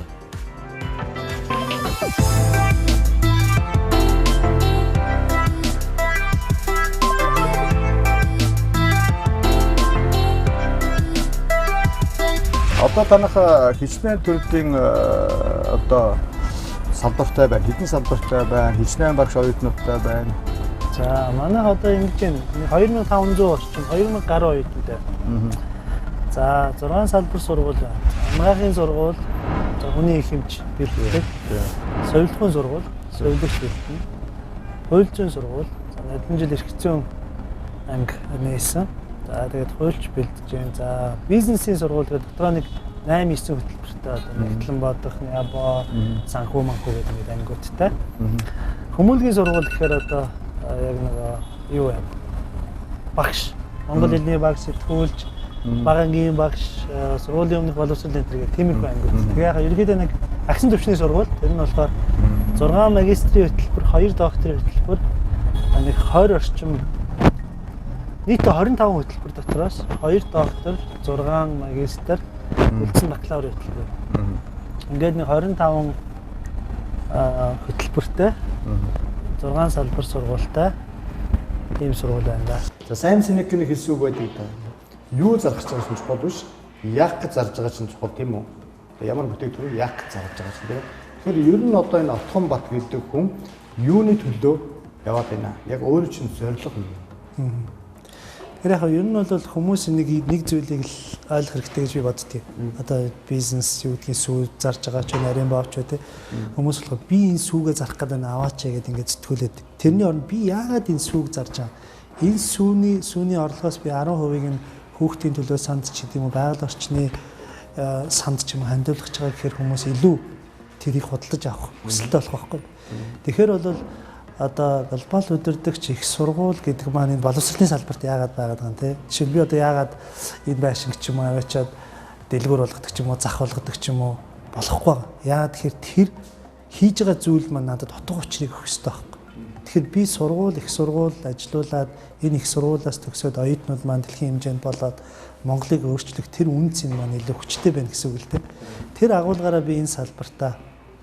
Одоо танах хичнээн төрлийн одоо салбартай байна. Хэдэн салбартай байна? Хичнээн багш оюутнуудтай байна. За манайх одоо ингэж байна. 2500 орчим 2000 гаруй оюутантай. За 6 салбар сургууль байна. Амгаахын сургууль, хүний их хэмж бий байдаг. Совилтгын сургууль, совилгч бэлтэн. Хуульчийн сургууль, хэдэн жил эрхцэн анги нээсэн. За тэгээд хуульч бэлдэж байна. За бизнесийн сургууль гэдэг дотроо нэг 8-9 хөтөлбөртэй одоо нэгтлэн бодох, ябо, санхүү манхүү гэдэг нэг ангиудтай. Хүмүүлгийн сургууль гэхээр одоо яг нэг юу юм? Багш, Монгол хэлний багш, сэтгүүлч, багангийн багш, сургуулийн өмнөх боловсролын энэ гэх тиймэрхүү ангиуд. Тэгээ яг ерөнхийдөө нэг агсан төвчний сургууль. Тэр нь болохоор 6 магистрийн хөтөлбөр, 2 докторийн хөтөлбөр, нэг 20 орчим нийтдээ 25 хөтөлбөр дотроос 2 доктор, 6 магистр, үлдсэн бакалаврын хөтөлбөр. Ингээд нэг 25 хөтөлбөртэй 6 салбар сургуультай ийм сургууль байна да. За сайн Синекийн хэлсэн үг байдаг да. Юу зарах гэж байгаа чухал биш. Яах гэж зарж байгаа чинь чухал тийм үү? Ямар бүтээгдэхүүн яах гэж зарж байгаа чинь тийм. Тэгэхээр ер нь одоо энэ Отхон Бат гэдэг хүн юуны төлөө яваад байна? Яг өөрөө чинь зорилго юм. Тэр яг ер нь бол хүмүүс нэг зүйлийг л ойлгох хэрэгтэй гэж би боддتي. Одоо бизнес юу гэдгийг сүү зарж байгаа ч нарийн баавч тий. Хүмүүс болохоор би энэ сүүгээ зарах гэдэг нь аваач гэдэг ингээд зэтгүүлээд. Тэрний оронд би яагаад энэ сүүг зарж байгаа? Энэ сүүний орлогоос би 10% нь хүүхдийн төлөө санд ч гэдэг юм уу байгаль орчны санд ч юм хандуулах гэж байгаа гэхээр хүмүүс илүү тэрийг худалдаж авах хүсэлтэй болох байхгүй. Тэгэхээр бол одоо глобал удирдагч их сургууль гэдэг маань энэ боловсролын салбарт яагаад байгаад байгаа юм те. Жишээ нь би одоо яагаад энэ байшинг ч юм уу аваачаад дэлгүүр болгодог ч юм уу зах болгодог ч юм уу болохгүй байгаа. Яагаад тэгэхээр тэр хийж байгаа зүйл маань надад утга учирыг өгөх хэрэгтэй байхгүй. Тэгэхээр би сургууль их сургууль ажилуулад энэ их сургуулиас төгсөөд оюутнууд маань дэлхийн хэмжээнд болоод Монголыг өөрчлөх тэр үнц нь маань илүү хүчтэй байна гэсэн үг л дээ. Тэр агуулгаараа би энэ салбартаа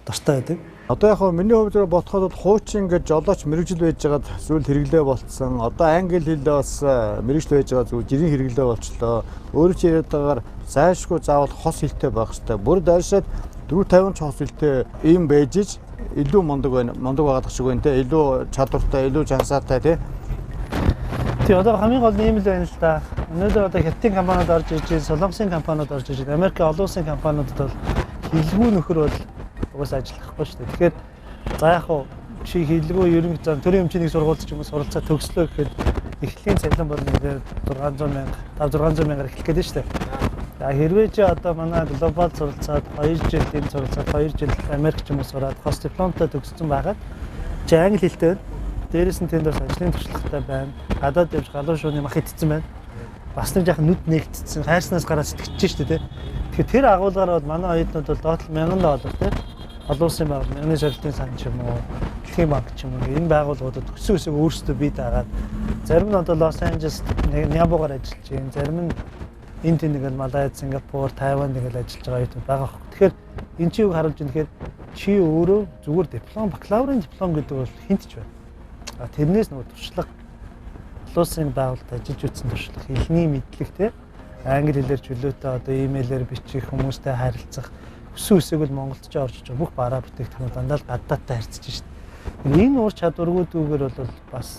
дуртай байдаг. Одоо яг миний хувьд бодоход хуучин гэж жолооч мэрэгжил байжгаад зүйл хэрэглээ болцсон. Одоо англи хэл бас мэрэгжил байж байгаа зүйл жирийн хэрэглээ болчлоо. Өөрөөр хэлээд байгаагаар зайлшгүй заавал хос хэлтэй байх хэрэгтэй. Бүр дайшаад 450 ч хос хэлтэй ийм байж иж илүү мундаг байна. Мундаг байгаад шиг байна те. Илүү чадвартай, илүү жансаатай те. Тэгээ одоо хамгийн гол нь юм л байна л да. Өнөөдөр одоо хятадын компаниуд орж иж, солонгосын компаниуд орж иж, Америкийн олон улсын компаниудад бол хэлгүй нөхөр бол угаасаа ажиллахгүй шүү дээ. Тэгэхээр за яг хуу чи хэлгүй ерөнхий зам төрийн хэмжээний сургуульд ч юм уу суралцаа төгслөө гэхэд эхлэлийн цалин бол нэг 600 мянгаар эхлэх гэдэг шүү дээ. За хэрвээ чи одоо манай глобал суралцаад 2 жил энэ суралцаад 2 жил Америк ч юм уу сураад хос дипломтой төгссөн байгаад чи англи хэлтэй байна. Дээрээс нь тэнд бас ажлын туршлагатай байна. Гадаад явж галуу шууны мах идсэн байна. Бас нэг жаахан нүд нэгтцсэн, хайрснаас гараад сэтгэж штэ тэ. Тэгэхээр тэр агуулгаараа бол манай оюутнууд бол доотлол $1000 тэ. Олон улсын байгууллага, Мянган шарилтын сан ч юм уу, Дэлхийн банк ч юм уу энэ байгууллагуудад өсөг өсөг өөрсдөө бий дагаад зарим нь одоо Лос Анжелес, Нябугаар ажиллаж байна. Зарим нь энд нэг Малайз, Сингапур, Тайван нэгэл ажиллаж байгаа оюутнууд байгаа хөө. Тэгэхээр энэ чи юу харуулж байна гэхээр чи өөрөө зүгээр диплом, бакалаврын диплом гэдэг бол хинт ч байна. Тэрнээс нөгөө туршлага улсын байгууллагад ажиллаж үзсэн туршлага, хэлний мэдлэг те англи хэлээр чөлөөтэй одоо имэйлээр бичих, хүмүүстэй харилцах өсөө өсөг бол Монголд ч орж байгаа бүх бараа бүтээгдэхүүн дандаа л гадаадтай харьцаж шít. Энэ уур чадваргүйдүүгээр бол бас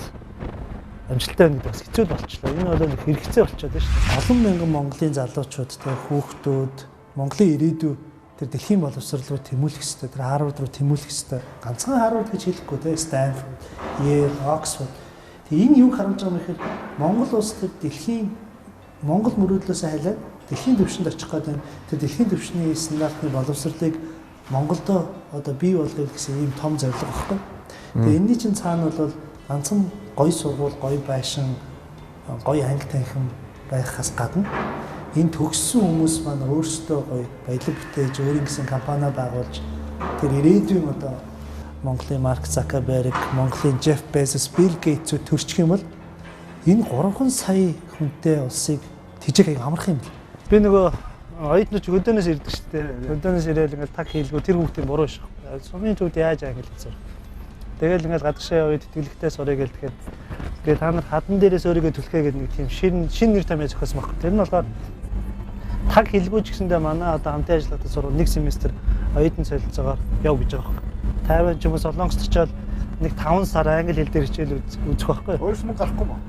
амжилттай байна гэдэг бас хэцүү болчихлоо. Энэ бол хэрэгцээ болчиход байна шít. Олон мянган Монголын залуучууд те хүүхдүүд Монголын ирээдүй тэр дэлхийн боловсрол руу тэмүүлэх хэрэгтэй, тэр Харвард руу тэмүүлэх хэрэгтэй. Ганцхан Харвард гэж хэлэхгүй те Стэнфорд, Йейл, Оксфорд. Тэгээ энэ юу харамж байгаа юм гэхээр Монгол улс тэр дэлхийн Монгол мөрөөдлөөс хайлаад дэлхийн түвшинд очих гэдэг тэр дэлхийн түвшний стандартны боловсролыг Монголд одоо бий болгох гэсэн ийм том зорилго багхгүй. Тэгээ энэний чинь цаана бол ганцхан гоё сургууль, гоё байшин, гоё анги танхим байхаас гадна энэ төгссөн хүмүүс маань өөрсдөө гоё баялаг бүтээж өөрийн гэсэн компани байгуулж тэр ирээдүйн одоо Монголын Марк Закерберг, Монголын Jeff Bezos, Bill Gates төрчих юм бол энэ 3 сая хүнтэй улсыг тэжээх амарх юм. Би нөгөө оюутнууд хөдөөнөөс ирдэг шүү дээ. Хөдөөнөөс ирээл ингээл таг хийлгүү тэр хүүхдийн буруу шүү. Сумын төвд яаж англи хэлсээр. Тэгэл ингээл гадагшаа яваад тэтгэлэгтэй сурыг гэл тэгэхээр тэгээ та нар хадан дээрээс өөрийгөө түлхээ гэдэг нэг тийм шин нэр томьёо зохиосон байхгүй. Тэр нь болохоор таг хэлгүй ч гэсэндээ манай одоо хамтын ажиллагатай сургууль нэг семестр оюутан солилцоогоор яв гэж байгаа байхгүй. Тайван ч юм уу Солонгост очиод нэг 5 сар англи хэл дээр хичээл үзэх байхгүй. Өөрөөс нь гарахгүй мó.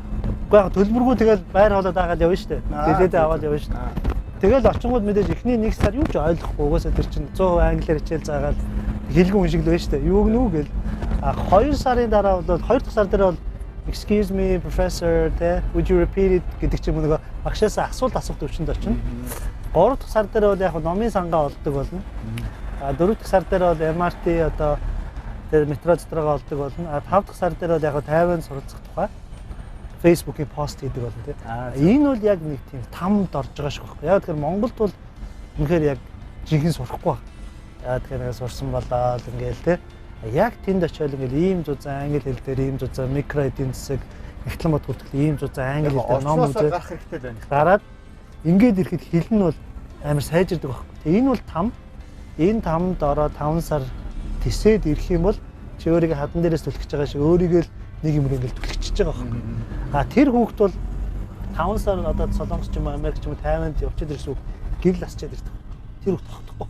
Гэхдээ төлбөргүй тэгэл байр хоолой даагаад явна шүү дээ. Дэлгэдээ аваад явна шүү дээ. Тэгэл очингууд мэдээж эхний 1 сар юу ч ойлгохгүй угаасаа тэр чинь 100% англиар хичээл заагаад хэлгүй хүн шиг л байна шүү дээ. Юу гэнүү гэл 2 сарын дараа бол 2 дахь сар дээр бол excuse me professor те would you repeat it гэдэг ч юм уу нөгөө багшаас асуулт төвчөнд очино. 3 дахь сар дээр бол яг номын сангаа олдог болно. 4 дахь сар дээр бол MRT одоо тэр метро дотроо олдог болно. 5 дахь сар дээр бол яг тайван суралцах тухай Facebook-ийн пост хийдэг болно тий. Энэ бол яг нэг тийм тамд орж байгаа шиг байхгүй. Яг тэгэхээр Монголд бол үнэхээр яг жинхэнэ сурахгүй байна. Яг тэгэхээр сурсан болоод ингээл тий. Яг тэнд очиод ингээл ийм зузаан англи хэл дээр ийм зузаан микро эдийн засаг эхлэн бод хүртэл ийм зузаан англи хэл дээр ном үзээ гарах хэрэгтэй байна. Гараад ингээд ирэхэд хэл нь бол амар сайжирдаг байхгүй. Тэгээ энэ бол там. Энэ тамд ороо 5 сар тисэд ирэх юм бол чи өөрийгөө хадан дээрээс түлхэж байгаа шиг өөрийгөө нэг юм ингээл түлхчихэж байгаа байхгүй. Тэр хүүхд бол 5 сар одоо Солонгос ч юм уу Америк ч юм уу Тайванд явчихад ирсэн хүүхд гэрэл асчаад ирдэг. Тэр хүүхд тогтохгүй.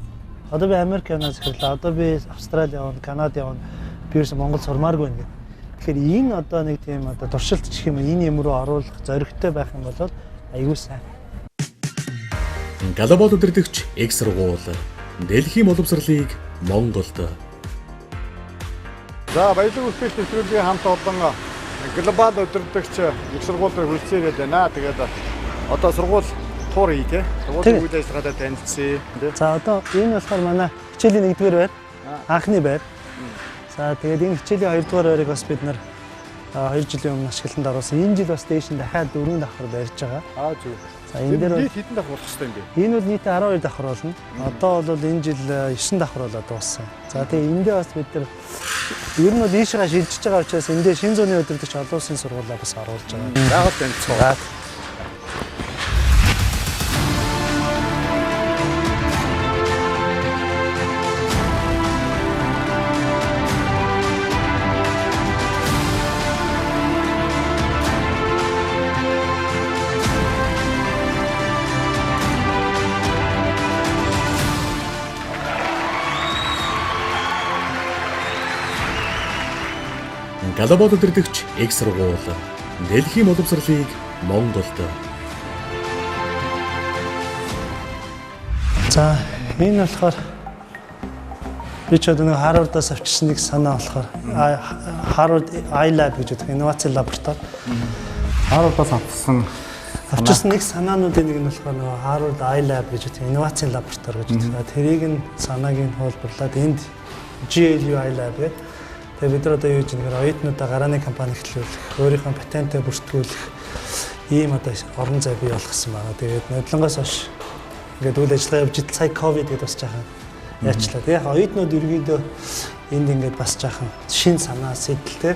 Одоо би Америк явнаас эхэллээ. Одоо би Австрали явна, Канада явна. Би ерөөс Монгол сурмааргүй ингээд. Тэгэхээр энэ одоо нэг тийм одоо туршилт гэх юм энэ юм руу оруулах зоригтой байх юм бол аюу сайн. Глобал удирдагч их сургууль. Дэлхийн боловсролыг Монголд. За баялаг үтгэл нэвтрүүлгийн хамт олон глобал удирдагч их сургууль руу хүрцээрээд байна. Тэгээд одоо сургууль тур хий те. Сургуулийн үйл ажиллагаатай танилцъя. За одоо энэ болохоор манай хичээлийн 1-р байр. Анхны байр. За тэгээд энэ хичээлийн 2-р байрыг бас бид нар 2 жилийн өмнө ашиглалтанд оруулсан. Энэ жил бас дээш нь дахиад 4 давхар барьж байгаа. Зүг. За энэ дээр нийт хэдэн давхар болох хэвтэй юм бэ? Энэ бол нийт 12 давхар болно. Одоо бол энэ жил 9 давхар болоод дууссан. За тэгээ эндээ бас бид нар ер нь бол ийшээ шилжиж байгаа учраас эндээ шинэ зууны удирдагч олон улсын сургуулиа бас оруулж байгаа. Яагаад танилцсан? Глобал удирдагч их сургууль. Дэлхийн боловсролыг Монголд. За энэ болохоор би ч одоо нэг Harvard-аас авчирсан нэг санаа болохоор Harvard iLab гэж байдаг инноваци лаборатори. Harvard-аас авчирсан нэг санаануудын нэг нь болохоор нөгөө Harvard iLab гэж байдаг инноваци лаборатори гэж байдаг. Тэрийг нь санааг нь хуулбарлаад энд GLU iLab гэдэг. Тэгээ бид нар одоо юу гэж нэгээр оюутнуудаа гарааны компани эхлүүлэх, өөрийнхөө патентээ бүртгүүлэх ийм одоо орон зай бий болгосон байна. Тэгээд нодлонгоос хойш ингээд үйл ажиллагаа явж идэл сая ковид гэдээ бас жаахан яачлаа. Тэгээ яг оюутнууд ерөөдөө энд ингээд бас жаахан шин санаа сэдэлтэй.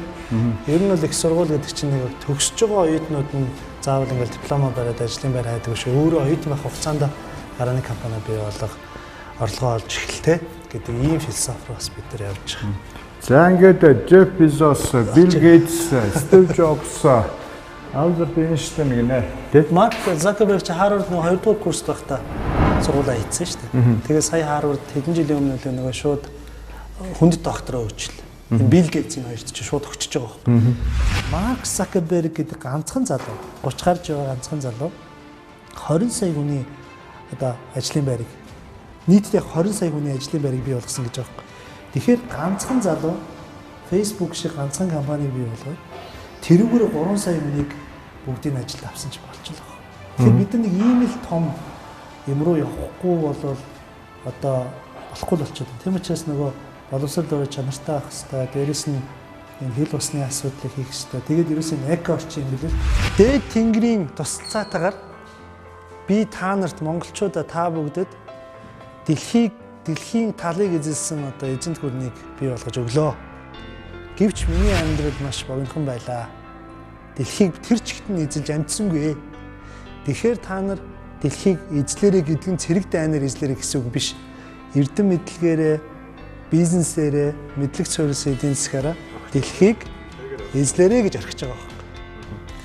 Ер нь бол их сургууль гэдэг чинь нэг төгсөж байгаа оюутнууд нь заавал ингээд диплома бариад ажлын байр хайдаг шүү. Өөрөө оюутан байх хугацаанд гарааны компани бий болгох орлогоо олж эхэлтэй гэдэг ийм философи бас бид нар явж байгаа. За ингээд Jeff Bezos, Bill Gates, Steve Jobs, Albert Einstein гэнэ. Марк Закерберг чи Harvard нэг 2 дугаар курст байхдаа сургуулаа хийсэн шүү дээ. Тэгээ сая Harvard хэдэн жилийн өмнө л нөгөө шууд хүндэт доктороо өгчл. Bill Gates-ийн хоёрт чи шууд өгчөж байгаа байхгүй. Марк Закерберг гэдэг ганцхан залуу, 30 гарч байгаа ганцхан залуу 20 сая хүний одоо ажлын байрыг нийтдээ 20 сая хүний ажлын байрыг бий болгосон гэж байгаа байхгүй. Тэгэхээр ганцхан залуу Facebook шиг ганцхан компаниг бий болгоод тэрүүгээр 3 сая хүнийг бүгдийг ажилд авсан ч болчихлоо. Тэгэхээр бид нэг ийм л том юм руу явахгүй болвол одоо болохгүй л болчиход. Тийм учраас нөгөө боловсрол өөр чанартай байх хэрэгтэй. Дээрээс нь энэ хил усны асуудлыг хийх хэрэгтэй. Тэгээд ерөөсөө эко орчин юм билээ. Дээд тэнгэрийн тусалцаатаагаар би та нарт монголчуудаа та бүгдэд дэлхийн талыг эзэлсэн одоо эзэнт гүрнийг бий болгож өглөө. Гэвч миний амьдрал маш богинохон байлаа. Дэлхийг тэр чигтэн эзэлж амжсангүй. Тэгэхээр та нар дэлхийг эзлээрэй гэдгэн цэрэг дайнаар эзлээрэй гэсэн үг биш. Эрдэм мэдлэгээрээ, бизнесээрээ, мэдлэг суурьсаа эдийн засгаараа дэлхийг эзлээрэй гэж орхиж байгаа юм.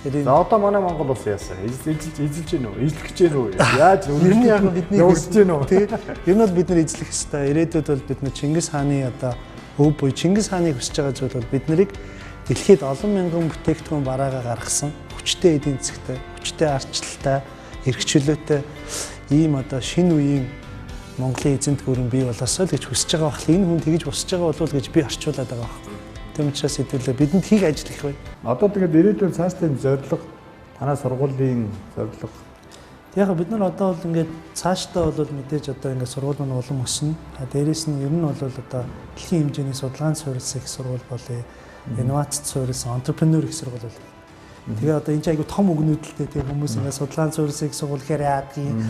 За одоо манай Монгол улс яасан? Эзэлж гин үү? Эзлэх гэж гин үү? Яаж Бидний яг бидний явж гин үү? Тэр нь бол бид нар эзлэх ёстой. Ирээдүйд бол бид нар Чингис хааны одоо өв буй Чингис хааныг хүсэж байгаа зүйл бол бид нарыг дэлхийд олон мянган бүтээгдэхүүн бараагаа гаргасан хүчтэй эдийн засгтай, хүчтэй арчлалтай, эрх чөлөөтэй ийм одоо шинэ үеийн Монголын эзэнт гүрэн бий болоосоо л гэж хүсэж байгаа бахал энэ хүн тэгж босч байгаа болов гэж би орчуулад байгаа байхгүй. Тийм учраас хэдүүлээ бидэнд хийх ажил их бай. Одоо тэгээд ирээдүйн цаашдын зорилго танай сургуулийн зорилго. Яг бид нар одоо бол ингээд цаашдаа бол мэдээж одоо ингээд сургууль нь улам өснө. Дээрээс нь ер нь бол одоо дэлхийн хэмжээний судалгааны суурилсан их сургууль болъё. Инновацид суурилсан entrepreneur их сургууль бол. Тэгээ одоо энэ ч айгүй том үгнүүдэлтэй тийм хүмүүс ингээд судалгааны суурилсан их сургууль гэхээр яад юм.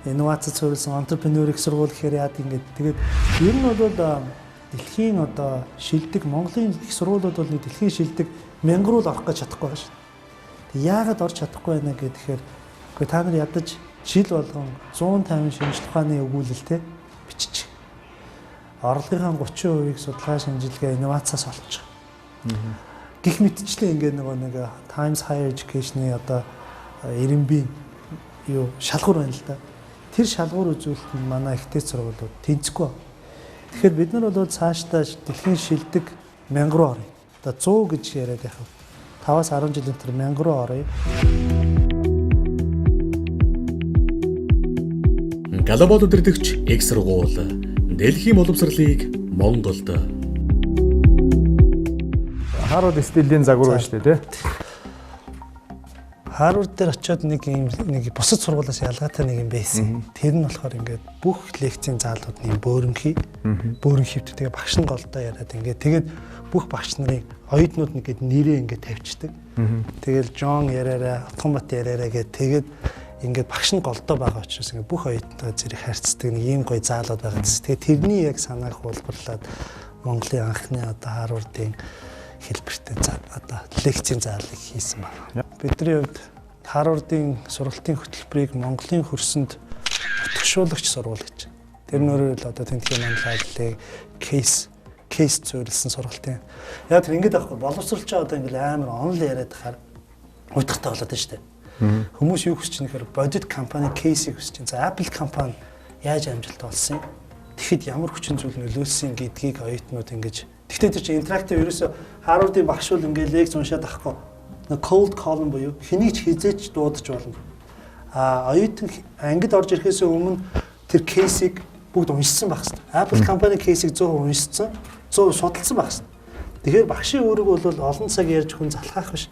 Инновацид суурилсан entrepreneur их сургууль гэхээр яад ингээд тэгээд ер нь бол дэлхийн одоо шилдэг Монголын их сургуулиуд бол дэлхийн шилдэг мянган руу орох гэж чадахгүй байна шүү. Тэг яагаад орж чадахгүй байна гэхээр үгүй та нар ядаж жил болгон 150 шинжилгээ ухааны өгүүлэлтэй бичиж. Орлогын 30%-ийг судалгаа шинжилгээ инновацаас олж байгаа. Гэх мэтчлэн ингээд нэг Times Higher Education-ы одоо эренбийн юу шалгуур байна л да. Тэр шалгуур үзүүлэлт нь манай ихтэй сургуулиуд тэнцэхгүй. Тэгэхээр бид нар бол цаашдаа дэлхийн шилдэг мянган руу оръё. Одоо 100 гэж яриад яхав. 5-аас 10 жилийн тэр мянган руу оръё. Глобал удирдагч их сургууль. Дэлхийн боловсролыг Монголд. Harvard стилийн загвар байна шүү дээ, тий. Harvard дээр очиод нэг бусад сургуулиас ялгаатай нэг юм байсан. Тэр нь болохоор ингээд бүх лекцийн заалууд нэг бөөрөнхий хэвтдэг. Тэгээ багш нь голдоо яриад ингээд тэгээд бүх багш нарын оюутнууд нэгэд нэрээ ингээд тавьчихдаг. Тэгэл Жон яриараа, Отгонбат яриараа гэдэг тэгээд ингээд багш нь голдоо байгаа учраас ингээд бүх оюутнуудаа зэрэг харьцдаг нэг ийм гоё заалууд байгаа гэсэн. Тэгээ тэрний яг санааг хуулбарлаад Монголын анхны одоо Harvard-ийн хэлбэртэй одоо лекцийн заалыг хийсэн байна. Бидний хувьд Harvard-ийн сургалтын хөтөлбөрийг Монголын хөрсөнд утгшуулагч сургууль гэж. Тэр нөрөөр л одоо тентхийн манлайлалыг кейс зөөлсөн сургалтын. Яг тэр ингэдэг байхгүй боловсролч одоо ингээл амар онл яриад тахаар уйтгартай болоод байна шүү дээ. Хүмүүс юу хүсэж нэхэр бодит компани кейсийг хүсэж байна. За Apple компани яаж амжилттай болсон юм? Тэгэхэд ямар хүчин зүйл нөлөөлсөн гэдгийг оюутнууд ингэж Гэхдээ тэр чинь интерактив ерөөсө Harvard-ийн багш бол ингээд лекц уншаад авахгүй. Cold call буюу хэнийг ч хизээч дуудаж болно. Оюутан ангид орж ирэхээс өмнө тэр кейсийг бүгд уншсан байх хэрэгтэй. Apple компани кейсийг 100% уншсан, 100% судалсан байх хэрэгтэй. Тэгэхээр багшийн үүрэг бол олон цаг ярьж хүн залхаах биш.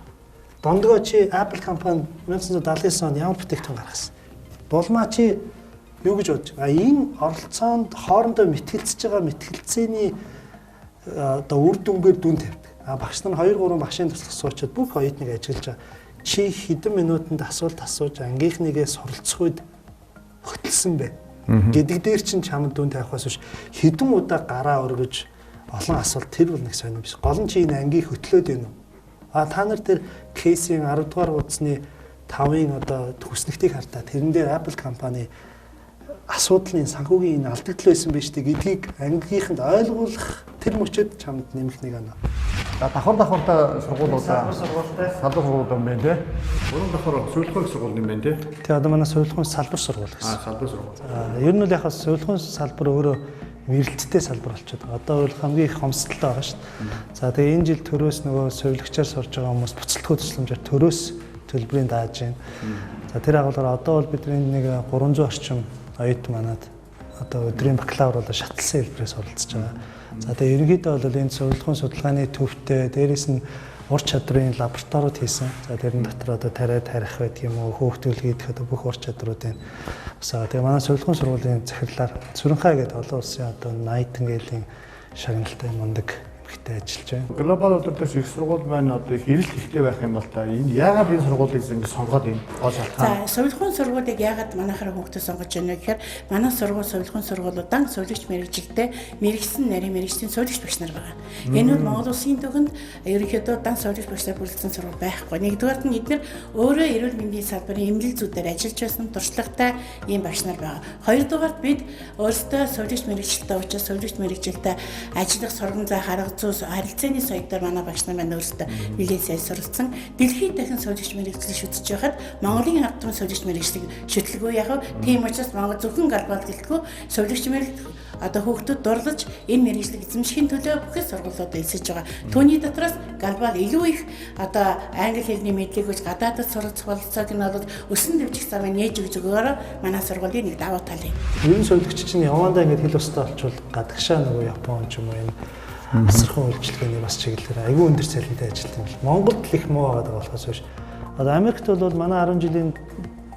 Дондгоо чи Apple компани 1979 онд ямар бүтээгдэхүүн гаргасан? Булмаа чи юу гэж бодож байгаа? Энэ оролцоонд хоорондоо мэтгэлцэж байгаа мэтгэлцээний одоо үр дүнгээр дүн тавьдаг. Багш нар 2-3 багшийн туслах суучаад бүх оюутныг ажиглаж байгаа. Чи хэдэн минутанд асуулт асууж ангийнхныгээ суралцах үед хөтлсөн бэ? Гэдэг дээр чинь чамд дүн тавихаас биш хэдэн удаа гараа өргөж олон асуулт тэр бол нэг сонирм биш. Гол нь чи энэ ангийг хөтлөөд байна уу? Та нар тэр кейсийн 10 дугаар хуудасны 5-ын одоо хүснэгтийг хартаа тэрэн дээр Apple компани асуудлын санхүүгийн энэ алдагдал байсан байж тээ гэдгийг ангийнханд ойлгуулах тэр мөчөд чамд нэмэх нэг ана. За давхар сургуулиудаа салбар сургууль юм байна те. Өөрөөр давхар сувилхын сургууль юм байна те. Тэгээ одоо манай сувилхын салбар сургууль гэсэн. Салбар сургууль. Ер нь л яг сувилхын салбар өөрөө мэрэлттэй салбар болчиход байгаа. Одоо бол хамгийн их хомсдолтой байгаа шүү дээ. За тэгээ энэ жил төрөөс нөгөө сувилагчаар сурж байгаа хүмүүс буцалтгүй төсөлмжээр төрөөс төлбөрийн дааж байна. За тэр агуулгаар одоо бол бидний нэг 300 орчим оюутан манад одоо өдрийн бакалавр болоо шатлсан хэлбэрээс оролцож байгаа. За тэгээ ерөнхийдөө бол энэ сувилхын судалгааны төвтэй дээрээс нь ур чадрын лабораториуд хийсэн. За тэрэн дотор одоо тариад тарих байдаг юм уу, хөөгтүүлэг идэх одоо бүх ур чадруудын усаа. Тэгээ манай сувилхын сургуулийн захирлаар Сүрэнхай гэдэг олон улсын одоо Nightingale-ийн шагналтай мундаг эмэгтэй ажиллаж байна. Глобал өдөртөс их сургууль маань одоо их эрэлт ихтэй байх юм бол та энэ яагаад энэ сургуулийг ингэ сонгоод энэ гол шалтгаан. За сувилхын сургуулийг яагаад манайхаар хүүхдээ сонгож байна гэхээр манай сургууль сувилхын сургуулиудан сувилагч мэрэгжилтэй мэрэгсэн нарийн мэрэгчлийн сувилагч багш нар байгаа. Энэ бол Монгол Улсын төвөнд ерөнхийдөө дан сувилагч багш нар бүрдсэн сургууль байхгүй. Нэгдүгээрт нь эдгээр өөрөө эрүүл мэндийн салбарын эмнэлэг зүйдээр ажиллаж байсан туршлагатай ийм багш нар байгаа. Хоёрдугаарт бид өөрсдөө сувилагч мэрэгжилтэй учраас сувилагч мэрэгжилтэй ажиллах сургам зай харга зүйс харилцааны соёлоор манай багш нар маань өөрсдөө нэлээд сайн суралцсан. Дэлхийд дахин сувилагч мэрэгчлийг шүтэж байхад Монголын ард түмэн сувилагч мэрэгчлийг шүтлэгүй яг тийм учраас Монгол зөвхөн глобал гэлтгүү сувилагч мэрэгчлэг одоо хүүхдүүд дурлаж энэ мэрэгчлэг эзэмшихийн төлөө бүхэл сургуулиуд элсэж байгаа. Түүний дотроос глобал илүү их одоо англи хэлний мэдлэг хүч гадаадд суралцах бололцоог нь бол өсөн дэвжих замыг нээж өгж өгөөрөө манай сургуулийн нэг давуу тал юм. Ерөн сувилагч чинь явандаа ингэж хэл устдаа олчвол гадагшаа нөгөө Япон ч юм уу энэ асархан үйлчлэгээний бас чиглэлээр аюул өндөр цалинтай ажилт юм бэл. Монголд л их муу байгаа болохоос биш. Одоо Америкт бол манай 10 жилийн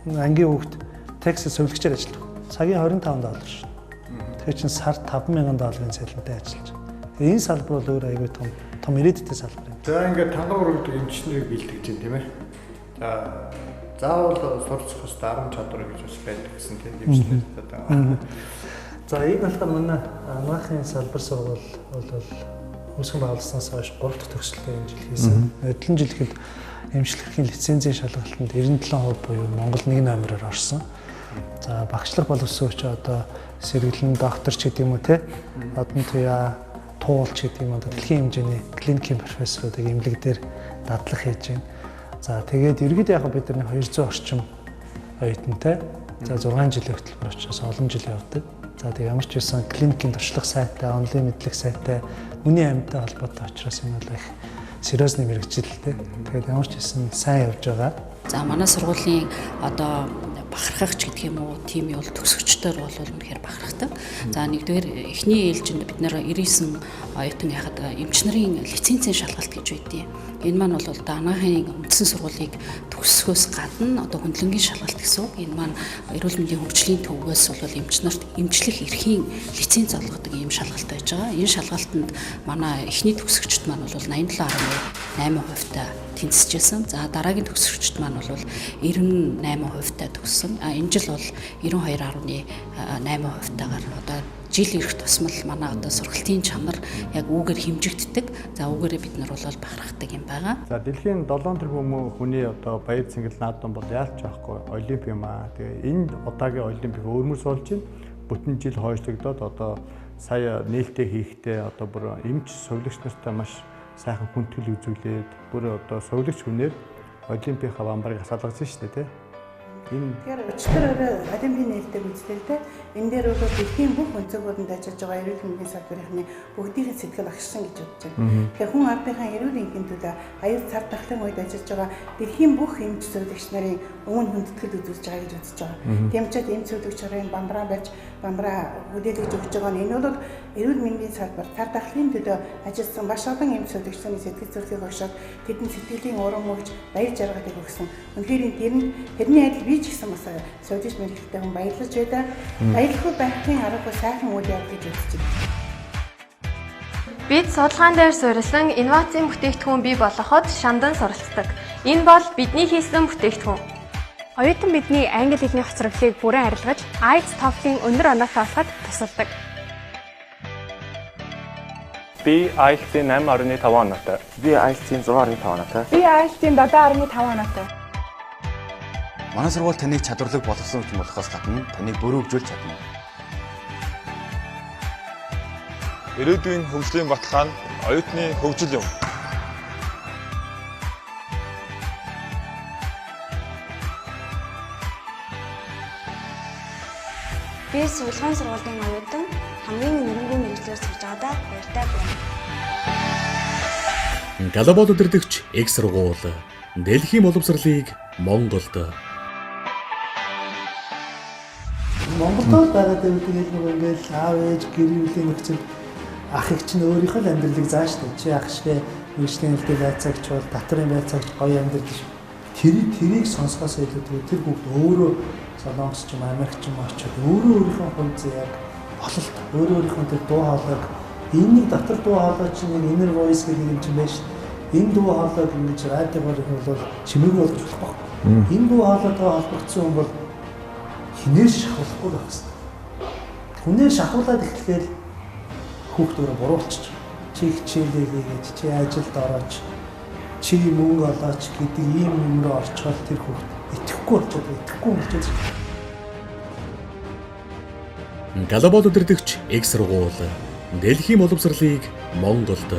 ангийн хүүхд Texas сувилагчаар ажилладаг. Цагийн $25 шүү. Тэгэхээр чинь сард $5,000 цалинтай ажиллаж байгаа. Энэ салбар бол өөр аюул том ирээдүйтэй салбар юм. За ингээд тангар өргөдөг эмчнэрийг бэлтгэж байна тийм ээ. За заавал сурцах хэвээр 10 чадвар гэж бас байдаг гэсэн тийм эмчнэр одоо. За энэ болохоор манай анхны салбар сургууль бол үүсгэн байгуулснаас хойш 3 дахь төгсөлтөө энэ жил хийсэн. Эдлэн жил ихэд эмчилгээний лицензийн шалгалтанд 97% буюу Монгол 1 номероор орсон. За багшлах боловсрогч одоо сэргэлэн докторч гэдэг юм уу те одон туяа туулч гэдэг юм одоо дэлхийн хэмжээний клиникийн профессоруудыг эмнэлэг дээр дадлах хийж байна. За тэгээд ерөнхийдөө яг бид нар 200 орчим оюутантай за 6 жилийн хөтөлбөр учраас олон жил явдаг. За тэг ямар ч байсан клиникийн туршлага сайтай, онлайн мэдлэг сайтай, үний амьттай холбоотой учраас энэ бол их сериусны мэрэгжилтэй. Тэгээд ямар ч байсан сайн явж байгаа. За манай сургуулийн одоо бахархагч гэдэг юм уу, тийм юм бол төгсөгчдөр бол үнэхээр бахархдаг. За нэгдүгээр эхний ээлжинд бид нэр 99 оюутан яхад эмч нарын лицензийн шалгалт гэж байдیں۔ Энэ маань бол Данаахын үндсэн сургуулийг төгсөхөөс гадна одоо хөндлөнгийн шалгалт гэсэн үг. Энэ маань эрүүл мэндийн хөгжлийн төвөөс бол эмч нарт эмчлэх эрхийн лиценз олгодог ийм шалгалт байж байгаа. Энэ шалгалтанд манай эхний төгсөгчд маань бол 87.8% та тэнцэжсэн. За дараагийн төгсөгчд маань бол 98% та төгссөн. Энэ жил бол 92.8% таагаар одоо жил ирэх тусмал манай одоо сургалтын чанар яг үүгээр хэмжигддэг. За үүгээрээ бид нар бол бахархдаг юм байгаа. За дэлхийн 7 тэрбум хүний одоо баяр цэнгэл наадам бол яалч байхгүй олимп юм аа. Тэгээ энэ удаагийн олимпик өөрмөс болж байна. Бүтэн жил хойшлогдоод одоо сая нээлттэй хийхдээ одоо бүр эмч сувилагч нартай маш сайхан хүндэтгэл үзүүлээд бүр одоо сувилагч хүнээр олимпийн бамбарыг асаалгасан шүү дээ тий. Тэгэхээр өчтөр олимпийн нээлттэй үзлээ те. Энэ дээр бол дэлхийн бүх өнцөгүүдэнд ажиллаж байгаа эрүүл мэндийн салбарын бүгдийн сэтгэл агшсан гэж бодож байна. Тэгэхээр хүн ардынхаа эрүүл энхийн төлөө аюул цар тахлын үед ажиллаж байгаа дэлхийн бүх эмч зөвлөгч нарын өмнө хүндэтгэл үзүүлж байгаа гэж бодож байгаа. Тийм ч эмч зөвлөгч нарын бамбараа барьж бамбараа хүлээлгэж өгч байгаа нь энэ бол эрүүл мэндийн салбар цар тахлын төлөө ажилласан маш олон эмч зөвлөгч нарын сэтгэл зүрхийг огшоод тэдний сэтгэлийн урам өгч баяр жаргалыг өгсөн. Үнэхээр тэрний адил би ч гэсэн бас сувилж мэрэгтэй хүн баярлаж байдаг. Баярлахгүй байхын аргагүй сайхан үйл явдал гэж үзэж байна. Бид судалгаан дээр суурилсан инновацийн бүтээгдэхүүн бий болгоход шандан суралцдаг. Энэ бол бидний хийсэн бүтээгдэхүүн. Оюутан бидний англи хэлний хоцроглыг бүрэн арилгаж, IELTS TOEFL-ийн өндөр оноотой болоход тусалдаг. Би IELTS-ийн 8.5 оноотой. Би IELTS-ийн 6.5 оноотой. Би IELTS-ийн 7.5 оноотой. Манай сургууль таныг чадварлаг болгосон юм болохоос гадна таныг бүрүүгжүүлж чадна. Ирээдүйн хөгжлийн баталгаа нь оюутны хөгжил юм. Би Сулхан сургуулийн оюутан хамгийн нэрнгүй мэргэжлээр сурж байгаадаа баяртай байна. Глобал удирдагч X сургууль дэлхийн боловсролыг Монголд Монголд байгаа дэвтэрийг ингээл аав ээж гэр бүлийн нөхцөл ах их чинь өөрийнхөө л амьдралыг зааш та чи ах шиг мэргэжлийн хэлтэй байцаагч бол татварын байцаагч гоё амьдрал шүү. Тэрийг сонсохоос илүү тэр хүүхд өөрөө Солонгос ч юм Америк ч юм очиод өөрийнхөө хувь заяаг бололт өөрийнхөө тэр дуу хоолойг энэ дотор дуу хоолой чинь нэг inner voice гэдэг юм чинь байна шүү. Энэ дуу хоолойг ингэж радиогоор бол чимээгүй болгож болохгүй. Энэ дуу хоолойтой холбогдсон хүн бол хинээр шахуулахгүй байх гэсэн. Хүнээр шахуулаад эхлэхээр хүүхд өөрөө буруулчих. Чи хичээлээ хийгээд чи ажилд орооч. Чи мөнгө олооч гэдэг ийм юм руу орчход тэр хүүхд итгэхгүй болчиход. Глобал удирдагч X сургууль дэлхийн боловсролыг Монголд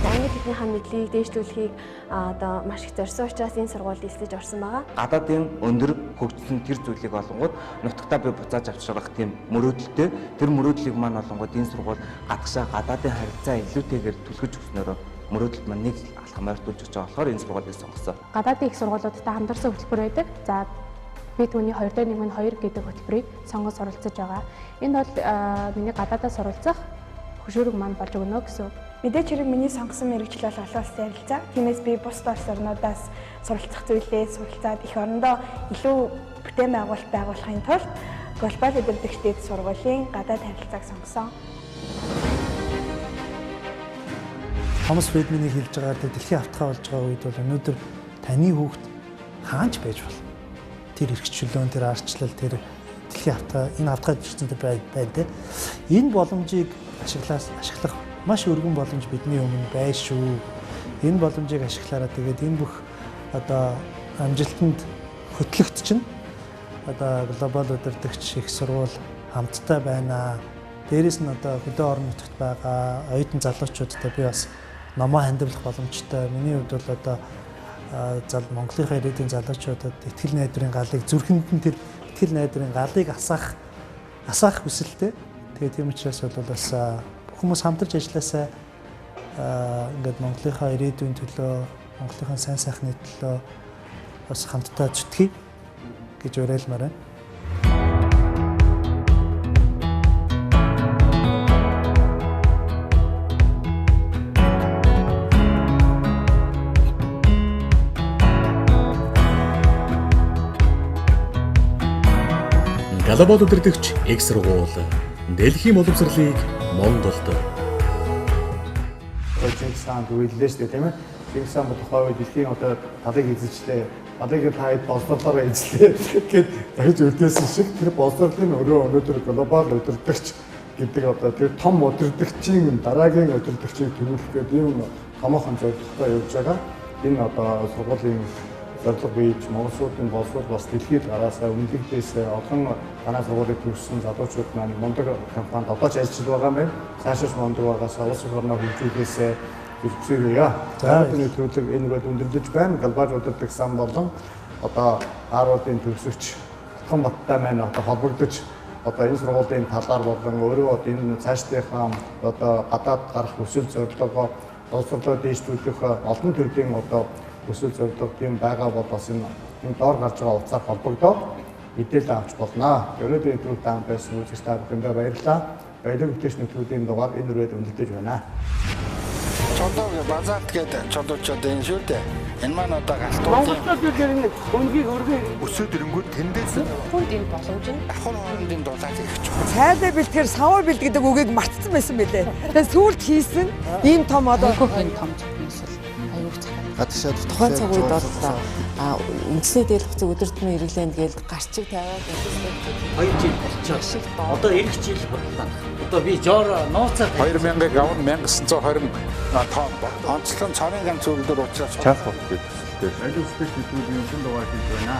Англи хэлнийхээ мэдлэгийг дээшлүүлэхийг одоо маш их зорьсон учраас энэ сургуульд эслэж орсон байгаа. Гадаадын өндөр хөгжсөн тэр зүйлийг олонгууд нутагтаа би буцааж авчрах тийм мөрөөдөлтэй. Тэр мөрөөдлийг маань олонгууд энэ сургууль гадагшаа гадаадын харилцаа илүүтэйгээр түлхэж өгснөөрөө мөрөөдөлд маань нэг алхам ойртуулж өгч байгаа болохоор энэ сургуулийг сонгосон. Гадаадын их сургуулиудтай хамтарсан хөтөлбөр байдаг. За би түүний 2-1-2 гэдэг хөтөлбөрийг сонгож суралцж байгаа. Энэ бол миний гадаадаа суралцах хөшөөрөг маань болж өгнө гэсэн. Мэдээч хэрэг миний сонгосон мэргэжил бол олон улсын харилцаа. Тиймээс би бус улс орнуудаас суралцах зүйлээ суралцаад их орондоо илүү бүтээн байгуулалт байгуулахын тулд глобал удирдагч дэд сургуулийн гадаад харилцааг сонгосон. Томас Фридманийг хэлж байгаа дэлхийн автхаа болж байгаа үед бол өнөөдөр таны хүүхд хаанч байж бол тэр эрхчлөлөө тэр арчлал тэр дэлхийн автхаа энэ автхаа жүрсэн байна те. Энэ боломжийг ашиглах маш өргөн боломж бидний өмнө байна шүү. Энэ боломжийг ашиглаараа тэгээд энэ бүх одоо амжилтанд хөтлөгт чинь одоо глобал удирдагч их сургууль хамтдаа байна. Дээрээс нь одоо хөдөө орон нутагт байгаа оюутан залуучуудтай би бас номоо хандивлах боломжтой. Миний хувьд бол одоо Монголынхаа ирээдүйн залуучуудад ихтгэл найдварын галыг зүрхэнд нь тэр ихтгэл найдварын галыг асаах хүсэлтэй. Тэгээд тийм учраас бол бас хүмүүс хамтарч ажилласаа ингээд Монголынхаа ирээдүйн төлөө, Монголынхаа сайн сайхны төлөө бас хамтдаа зүтгэе гэж уриалмаар байна. Глобал удирдагч X сургууль дэлхийн боловсролыг Монголд Чингис хаан дүүлээ шүү дээ тийм ээ. Чингис хаан тухай дэлхийн одоо талыг эзэлжлээ. Талыг таад боловсролоор эзлээ гэхэд дахиж үлдээсэн шиг тэр боловсролын өнөөдөр глобал удирдагч гэдэг одоо тэр том удирдагчийн дараагийн удирдагчийг төлөвлөх гэдэг юм томоохон зорилготой явж байгаа. Энэ одоо сургуулийн зорилго бийж Монголын боловсрол бас дэлхийд араасаа өмнөдөөс олон танай сургуулийг төгссөн залуучууд маань мундаг компанид одоо ч ажиллаж байгаа юм байна. Цаашаа мундаг байгаас улс орноо хөгжүүлээсээ зөвсөөрье. За энэ төлөв энэ бол өндөрлөж байна. Глобал удирдах сан болон одоо Харвардын төгсөгч Баттай маань одоо холбогдож одоо энэ сургуулийн талаар болон өөрөө одоо энэ цаашдынхаа одоо гадаад гарах хүсэл зорилгоо боловсролоо дэвшүүлэх олон төрлийн одоо хүсэл зорилго тийм байгаа бол бас энэ доор гарч байгаа утсаар холбогдоод мэдээлэл авч болно. Ерөөдөө өдрүүд таам байсан үзэгч та бүхэндээ баярлалаа. Баялаг бүтээгч нэвтрүүлгийн дугаар энэ үрээд өндөрлөж байна. Чодоо базарт гэдэг чодоочод энэ шүү дээ. Энэ маань одоо галтууд. Монголчууд бид өнгийг өргөө өсөөд ирэнгүүт тэндээс хүнд энэ боломж нь ахын хоорондын дулаал их ч. цайлаа бэлтгэр саваа бэлтгэдэг үгийг мартсан байсан байлээ. Тэгээд сүүлд хийсэн ийм том одоо энэ том зөвхөн аюул Гадагшаад тухайн цаг үед бол үндэсний дээл хугацаа өдөр тутмын хэрэглээнд гээл гарчиг тавиад 2 жил болчихсон. Одоо эх жил бодлоо. Одоо би жоор нууцаар 2000-ыг аван 1920 тонн онцлон цорын ганц үйлдвэр учраас Чаах болт гэдэг. Баялаг бүтээгч нэвтрүүлгийн дугаар хийж байна.